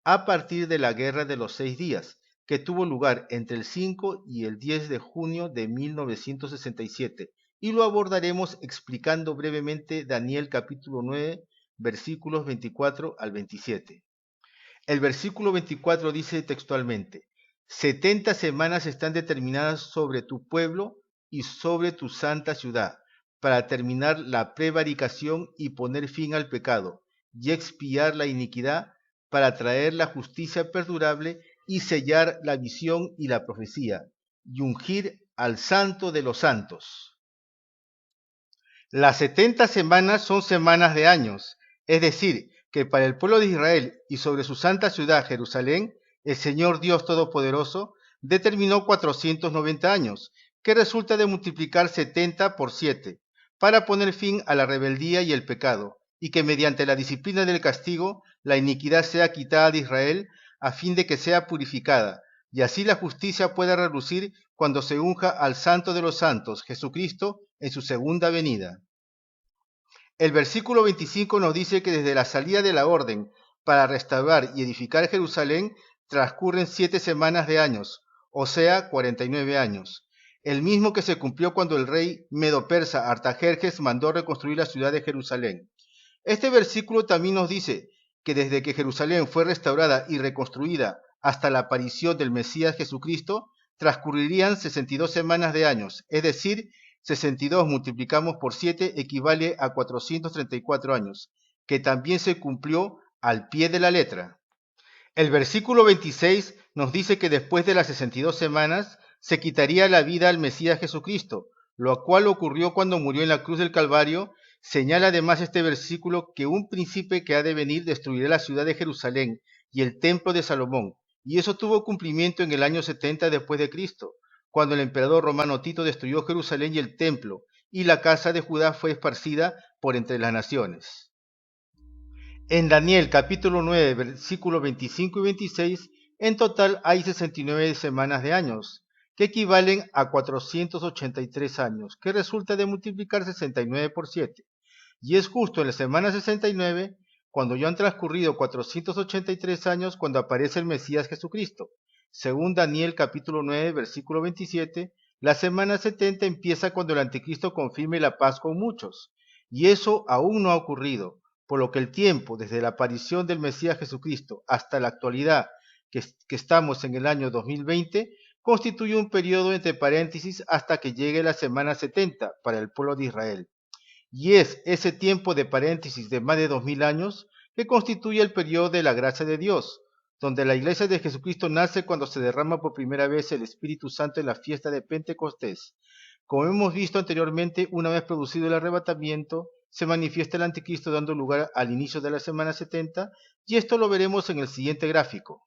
a partir de la Guerra de los 6 días, que tuvo lugar entre el 5 y el 10 de junio de 1967, y lo abordaremos explicando brevemente Daniel capítulo 9, versículos 24 al 27. El versículo 24 dice textualmente: 70 semanas están determinadas sobre tu pueblo y sobre tu santa ciudad, para terminar la prevaricación y poner fin al pecado, y expiar la iniquidad, para traer la justicia perdurable y sellar la visión y la profecía, y ungir al santo de los santos. Las 70 semanas son semanas de años, es decir, que para el pueblo de Israel y sobre su santa ciudad Jerusalén, el Señor Dios Todopoderoso determinó 490 años, que resulta de multiplicar 70 por 7, para poner fin a la rebeldía y el pecado, y que mediante la disciplina del castigo la iniquidad sea quitada de Israel, a fin de que sea purificada, y así la justicia pueda relucir cuando se unja al Santo de los Santos, Jesucristo, en su segunda venida. El versículo 25 nos dice que desde la salida de la orden para restaurar y edificar Jerusalén transcurren 7 semanas de años, o sea, 49 años, el mismo que se cumplió cuando el rey medo-persa Artajerjes mandó reconstruir la ciudad de Jerusalén. Este versículo también nos dice que desde que Jerusalén fue restaurada y reconstruida hasta la aparición del Mesías Jesucristo, transcurrirían 62 semanas de años, es decir, 62 multiplicamos por 7 equivale a 434 años, que también se cumplió al pie de la letra. El versículo 26 nos dice que después de las 62 semanas se quitaría la vida al Mesías Jesucristo, lo cual ocurrió cuando murió en la cruz del Calvario. Señala además este versículo que un príncipe que ha de venir destruirá la ciudad de Jerusalén y el templo de Salomón, y eso tuvo cumplimiento en el año 70 después de Cristo, cuando el emperador romano Tito destruyó Jerusalén y el templo, y la casa de Judá fue esparcida por entre las naciones. En Daniel capítulo 9, versículos 25 y 26, en total hay 69 semanas de años, que equivalen a 483 años, que resulta de multiplicar 69 por 7. Y es justo en la semana 69, cuando ya han transcurrido 483 años, cuando aparece el Mesías Jesucristo. Según Daniel capítulo 9, versículo 27, la semana 70 empieza cuando el Anticristo confirme la paz con muchos, y eso aún no ha ocurrido, por lo que el tiempo desde la aparición del Mesías Jesucristo hasta la actualidad, que estamos en el año 2020, constituye un periodo entre paréntesis hasta que llegue la semana 70 para el pueblo de Israel. Y es ese tiempo de paréntesis de más de 2000 años que constituye el periodo de la gracia de Dios, donde la iglesia de Jesucristo nace cuando se derrama por primera vez el Espíritu Santo en la fiesta de Pentecostés. Como hemos visto anteriormente, una vez producido el arrebatamiento, se manifiesta el anticristo dando lugar al inicio de la semana 70, y esto lo veremos en el siguiente gráfico.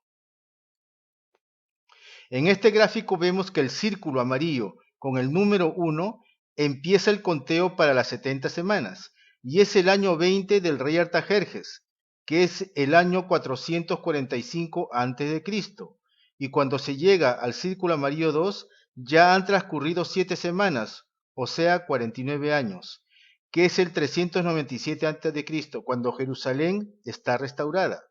En este gráfico vemos que el círculo amarillo con el número 1 empieza el conteo para las 70 semanas, y es el año 20 del rey Artajerjes, que es el año 445 a.C., y cuando se llega al círculo amarillo 2, ya han transcurrido 7 semanas, o sea 49 años, que es el 397 a.C., cuando Jerusalén está restaurada.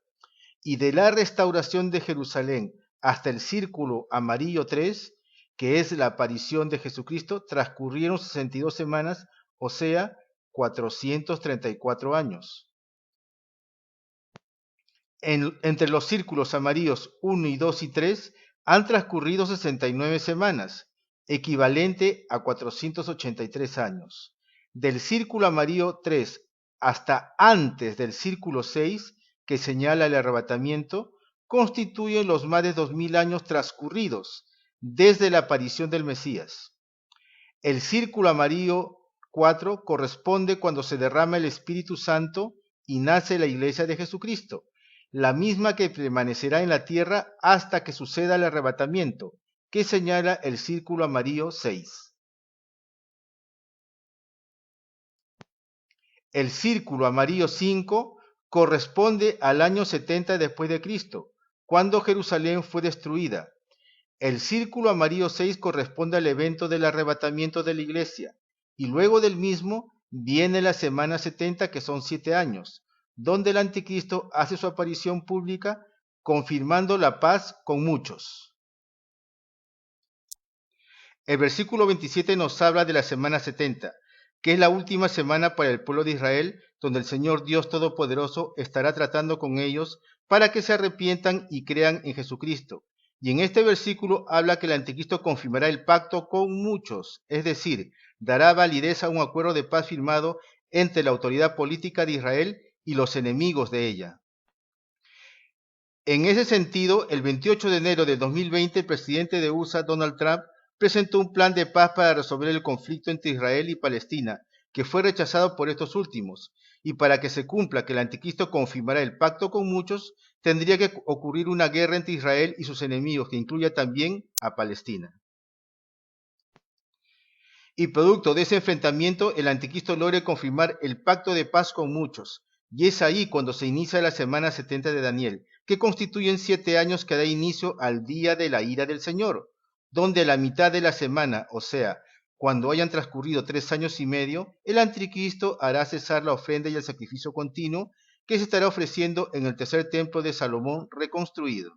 Y de la restauración de Jerusalén hasta el círculo amarillo 3, que es la aparición de Jesucristo, transcurrieron 62 semanas, o sea, 434 años. Entre los círculos amarillos 1 y 2 y 3 han transcurrido 69 semanas, equivalente a 483 años. Del círculo amarillo 3 hasta antes del círculo 6, que señala el arrebatamiento, constituyen los más de 2000 años transcurridos desde la aparición del Mesías. El círculo amarillo 4 corresponde cuando se derrama el Espíritu Santo y nace la Iglesia de Jesucristo, la misma que permanecerá en la tierra hasta que suceda el arrebatamiento, que señala el círculo amarillo 6. El círculo amarillo 5 corresponde al año 70 después de Cristo, cuando Jerusalén fue destruida. El círculo amarillo 6 corresponde al evento del arrebatamiento de la iglesia, y luego del mismo viene la semana 70, que son 7 años, donde el anticristo hace su aparición pública, confirmando la paz con muchos. El versículo 27 nos habla de la semana 70, que es la última semana para el pueblo de Israel, donde el Señor Dios Todopoderoso estará tratando con ellos para que se arrepientan y crean en Jesucristo. Y en este versículo habla que el anticristo confirmará el pacto con muchos, es decir, dará validez a un acuerdo de paz firmado entre la autoridad política de Israel y los enemigos de ella. En ese sentido, el 28 de enero de 2020, el presidente de USA, Donald Trump, presentó un plan de paz para resolver el conflicto entre Israel y Palestina, que fue rechazado por estos últimos, y para que se cumpla que el anticristo confirmará el pacto con muchos, tendría que ocurrir una guerra entre Israel y sus enemigos, que incluya también a Palestina. Y producto de ese enfrentamiento, el anticristo logra confirmar el pacto de paz con muchos, y es ahí cuando se inicia la semana 70 de Daniel, que constituyen 7 años que da inicio al día de la ira del Señor, donde a la mitad de la semana, o sea, cuando hayan transcurrido 3 años y medio, el anticristo hará cesar la ofrenda y el sacrificio continuo que se estará ofreciendo en el tercer templo de Salomón reconstruido.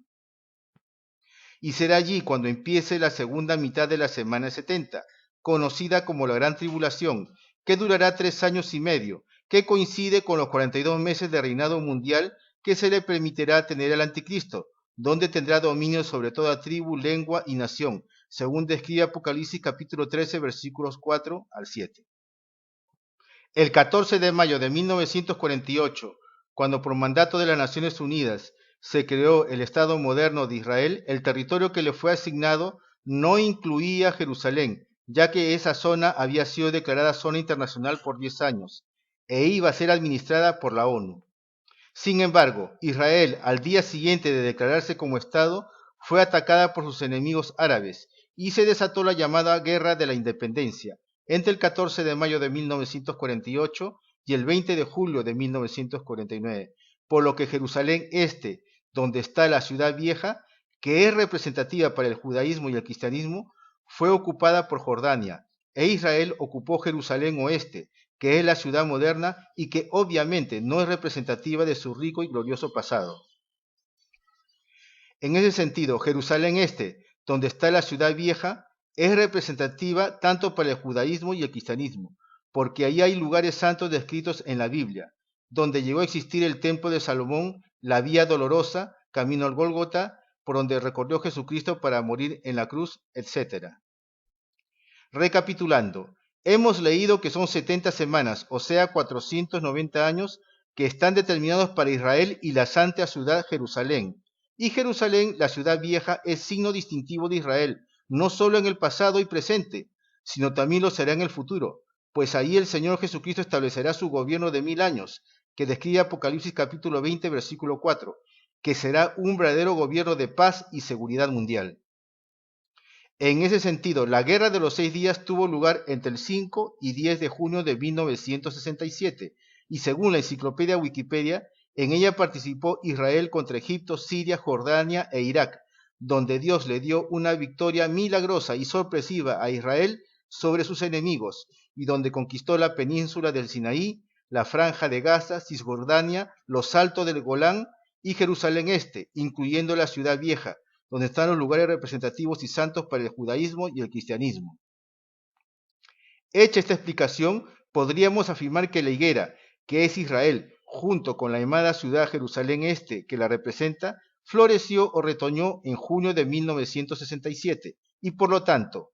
Y será allí cuando empiece la segunda mitad de la semana 70, conocida como la Gran Tribulación, que durará 3 años y medio, que coincide con los 42 meses de reinado mundial que se le permitirá tener al anticristo, donde tendrá dominio sobre toda tribu, lengua y nación, según describe Apocalipsis capítulo 13, versículos 4 al 7. El 14 de mayo de 1948, cuando por mandato de las Naciones Unidas se creó el Estado moderno de Israel, el territorio que le fue asignado no incluía Jerusalén, ya que esa zona había sido declarada zona internacional por 10 años, e iba a ser administrada por la ONU. Sin embargo, Israel, al día siguiente de declararse como Estado, fue atacada por sus enemigos árabes y se desató la llamada Guerra de la Independencia entre el 14 de mayo de 1948 y el 20 de julio de 1949, por lo que Jerusalén Este, donde está la ciudad vieja, que es representativa para el judaísmo y el cristianismo, fue ocupada por Jordania, e Israel ocupó Jerusalén Oeste, que es la ciudad moderna y que obviamente no es representativa de su rico y glorioso pasado. En ese sentido, Jerusalén Este, donde está la ciudad vieja, es representativa tanto para el judaísmo y el cristianismo, porque ahí hay lugares santos descritos en la Biblia, donde llegó a existir el templo de Salomón, la vía dolorosa, camino al Gólgota, por donde recorrió Jesucristo para morir en la cruz, etc. Recapitulando, hemos leído que son 70 semanas, o sea 490 años, que están determinados para Israel y la santa ciudad Jerusalén. Y Jerusalén, la ciudad vieja, es signo distintivo de Israel, no solo en el pasado y presente, sino también lo será en el futuro, pues ahí el Señor Jesucristo establecerá su gobierno de 1000 años, que describe Apocalipsis capítulo 20, versículo 4, que será un verdadero gobierno de paz y seguridad mundial. En ese sentido, la Guerra de los 6 días tuvo lugar entre el 5 y 10 de junio de 1967, y según la enciclopedia Wikipedia, en ella participó Israel contra Egipto, Siria, Jordania e Irak, donde Dios le dio una victoria milagrosa y sorpresiva a Israel sobre sus enemigos, y donde conquistó la península del Sinaí, la franja de Gaza, Cisjordania, los altos del Golán y Jerusalén Este, incluyendo la Ciudad Vieja, donde están los lugares representativos y santos para el judaísmo y el cristianismo. Hecha esta explicación, podríamos afirmar que la higuera, que es Israel, junto con la llamada ciudad Jerusalén Este, que la representa, floreció o retoñó en junio de 1967, y por lo tanto,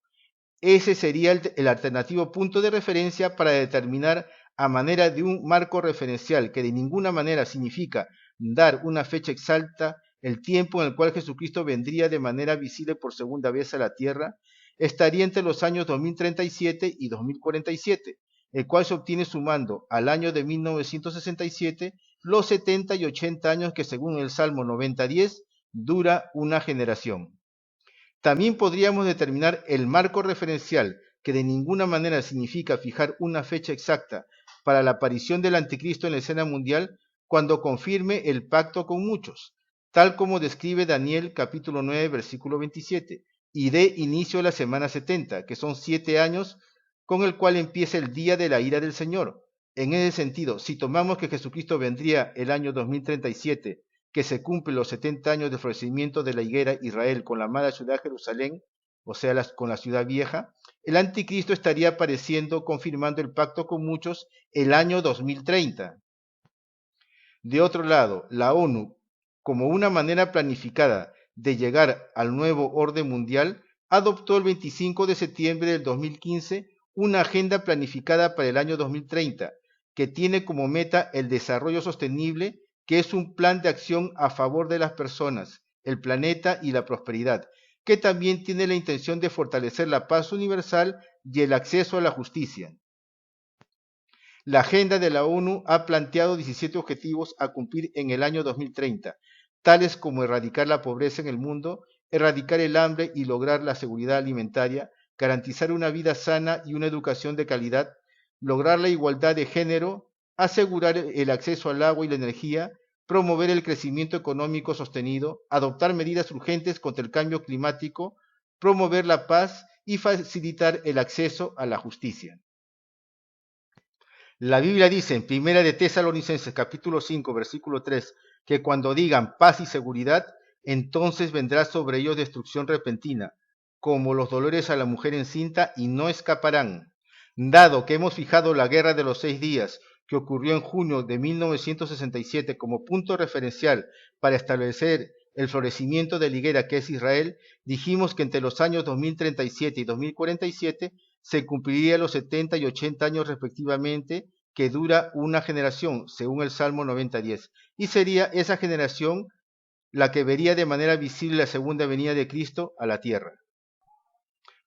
ese sería el alternativo punto de referencia para determinar, a manera de un marco referencial que de ninguna manera significa dar una fecha exacta, el tiempo en el cual Jesucristo vendría de manera visible por segunda vez a la tierra, estaría entre los años 2037 y 2047, el cual se obtiene sumando al año de 1967 los 70 y 80 años que según el Salmo 90:10 dura una generación. También podríamos determinar el marco referencial, que de ninguna manera significa fijar una fecha exacta para la aparición del anticristo en la escena mundial, cuando confirme el pacto con muchos, tal como describe Daniel capítulo 9, versículo 27, y dé inicio a la semana 70, que son 7 años, con el cual empieza el día de la ira del Señor. En ese sentido, si tomamos que Jesucristo vendría el año 2037, que se cumplen los 70 años de florecimiento de la higuera Israel con la amada ciudad Jerusalén, o sea, con la ciudad vieja, el anticristo estaría apareciendo confirmando el pacto con muchos el año 2030. De otro lado, la ONU, como una manera planificada de llegar al nuevo orden mundial, adoptó el 25 de septiembre del 2015 una agenda planificada para el año 2030, que tiene como meta el desarrollo sostenible, que es un plan de acción a favor de las personas, el planeta y la prosperidad, que también tiene la intención de fortalecer la paz universal y el acceso a la justicia. La agenda de la ONU ha planteado 17 objetivos a cumplir en el año 2030, tales como erradicar la pobreza en el mundo, erradicar el hambre y lograr la seguridad alimentaria, garantizar una vida sana y una educación de calidad, lograr la igualdad de género, asegurar el acceso al agua y la energía, promover el crecimiento económico sostenido, adoptar medidas urgentes contra el cambio climático, promover la paz y facilitar el acceso a la justicia. La Biblia dice en Primera de Tesalonicenses capítulo 5 versículo 3 que cuando digan paz y seguridad, entonces vendrá sobre ellos destrucción repentina, como los dolores a la mujer encinta, y no escaparán. Dado que hemos fijado la guerra de los 6 días, que ocurrió en junio de 1967 como punto referencial para establecer el florecimiento de la higuera que es Israel, dijimos que entre los años 2037 y 2047 se cumpliría los 70 y 80 años respectivamente, que dura una generación, según el Salmo 90:10, y sería esa generación la que vería de manera visible la segunda venida de Cristo a la tierra.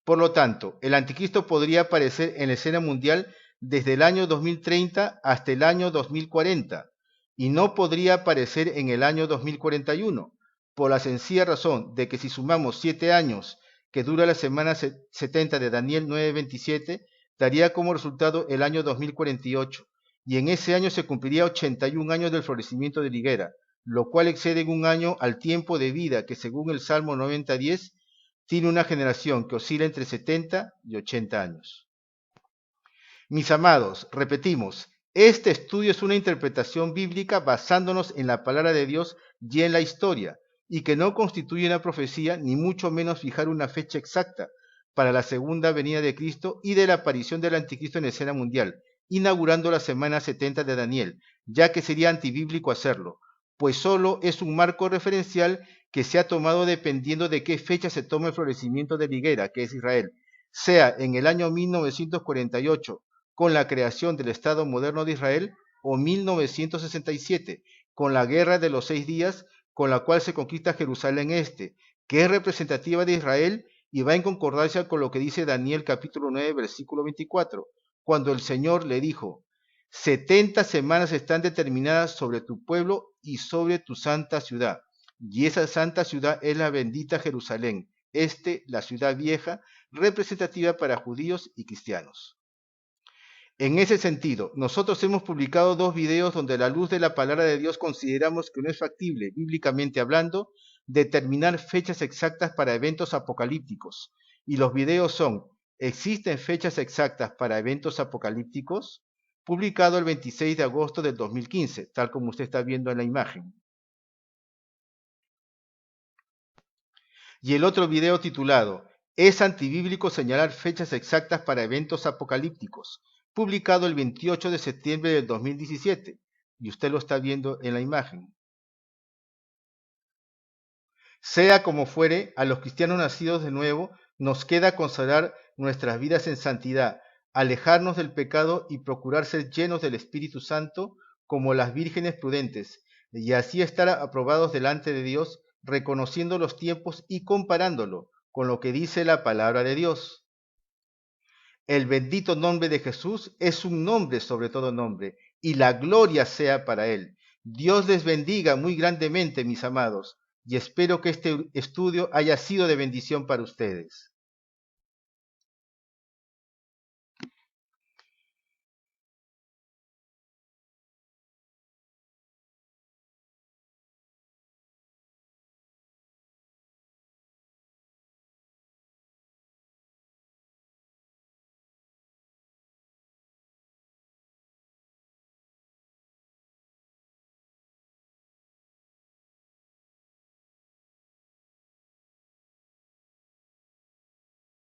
Por lo tanto, el anticristo podría aparecer en la escena mundial desde el año 2030 hasta el año 2040, y no podría aparecer en el año 2041, por la sencilla razón de que si sumamos 7 años que dura la semana 70 de Daniel 9:27, daría como resultado el año 2048, y en ese año se cumpliría 81 años del florecimiento de la higuera, lo cual excede en un año al tiempo de vida que según el Salmo 90:10 tiene una generación que oscila entre 70 y 80 años. Mis amados, repetimos, este estudio es una interpretación bíblica basándonos en la palabra de Dios y en la historia, y que no constituye una profecía, ni mucho menos fijar una fecha exacta para la segunda venida de Cristo y de la aparición del anticristo en la escena mundial, inaugurando la semana 70 de Daniel, ya que sería antibíblico hacerlo, pues solo es un marco referencial que se ha tomado dependiendo de qué fecha se toma el florecimiento de la higuera, que es Israel, sea en el año 1948, con la creación del Estado moderno de Israel, o 1967, con la Guerra de los 6 días, con la cual se conquista Jerusalén Este, que es representativa de Israel y va en concordancia con lo que dice Daniel capítulo 9, versículo 24, cuando el Señor le dijo: 70 semanas están determinadas sobre tu pueblo y sobre tu santa ciudad, y esa santa ciudad es la bendita Jerusalén, la ciudad vieja, representativa para judíos y cristianos. En ese sentido, nosotros hemos publicado 2 videos donde a la luz de la palabra de Dios consideramos que no es factible, bíblicamente hablando, determinar fechas exactas para eventos apocalípticos. Y los videos son ¿Existen fechas exactas para eventos apocalípticos? Publicado el 26 de agosto del 2015, tal como usted está viendo en la imagen. Y el otro video titulado ¿Es antibíblico señalar fechas exactas para eventos apocalípticos? Publicado el 28 de septiembre del 2017. Y usted lo está viendo en la imagen. Sea como fuere, a los cristianos nacidos de nuevo nos queda consagrar nuestras vidas en santidad, alejarnos del pecado y procurar ser llenos del Espíritu Santo como las vírgenes prudentes, y así estar aprobados delante de Dios, reconociendo los tiempos y comparándolo con lo que dice la palabra de Dios. El bendito nombre de Jesús es un nombre sobre todo nombre, y la gloria sea para él. Dios les bendiga muy grandemente, mis amados, y espero que este estudio haya sido de bendición para ustedes.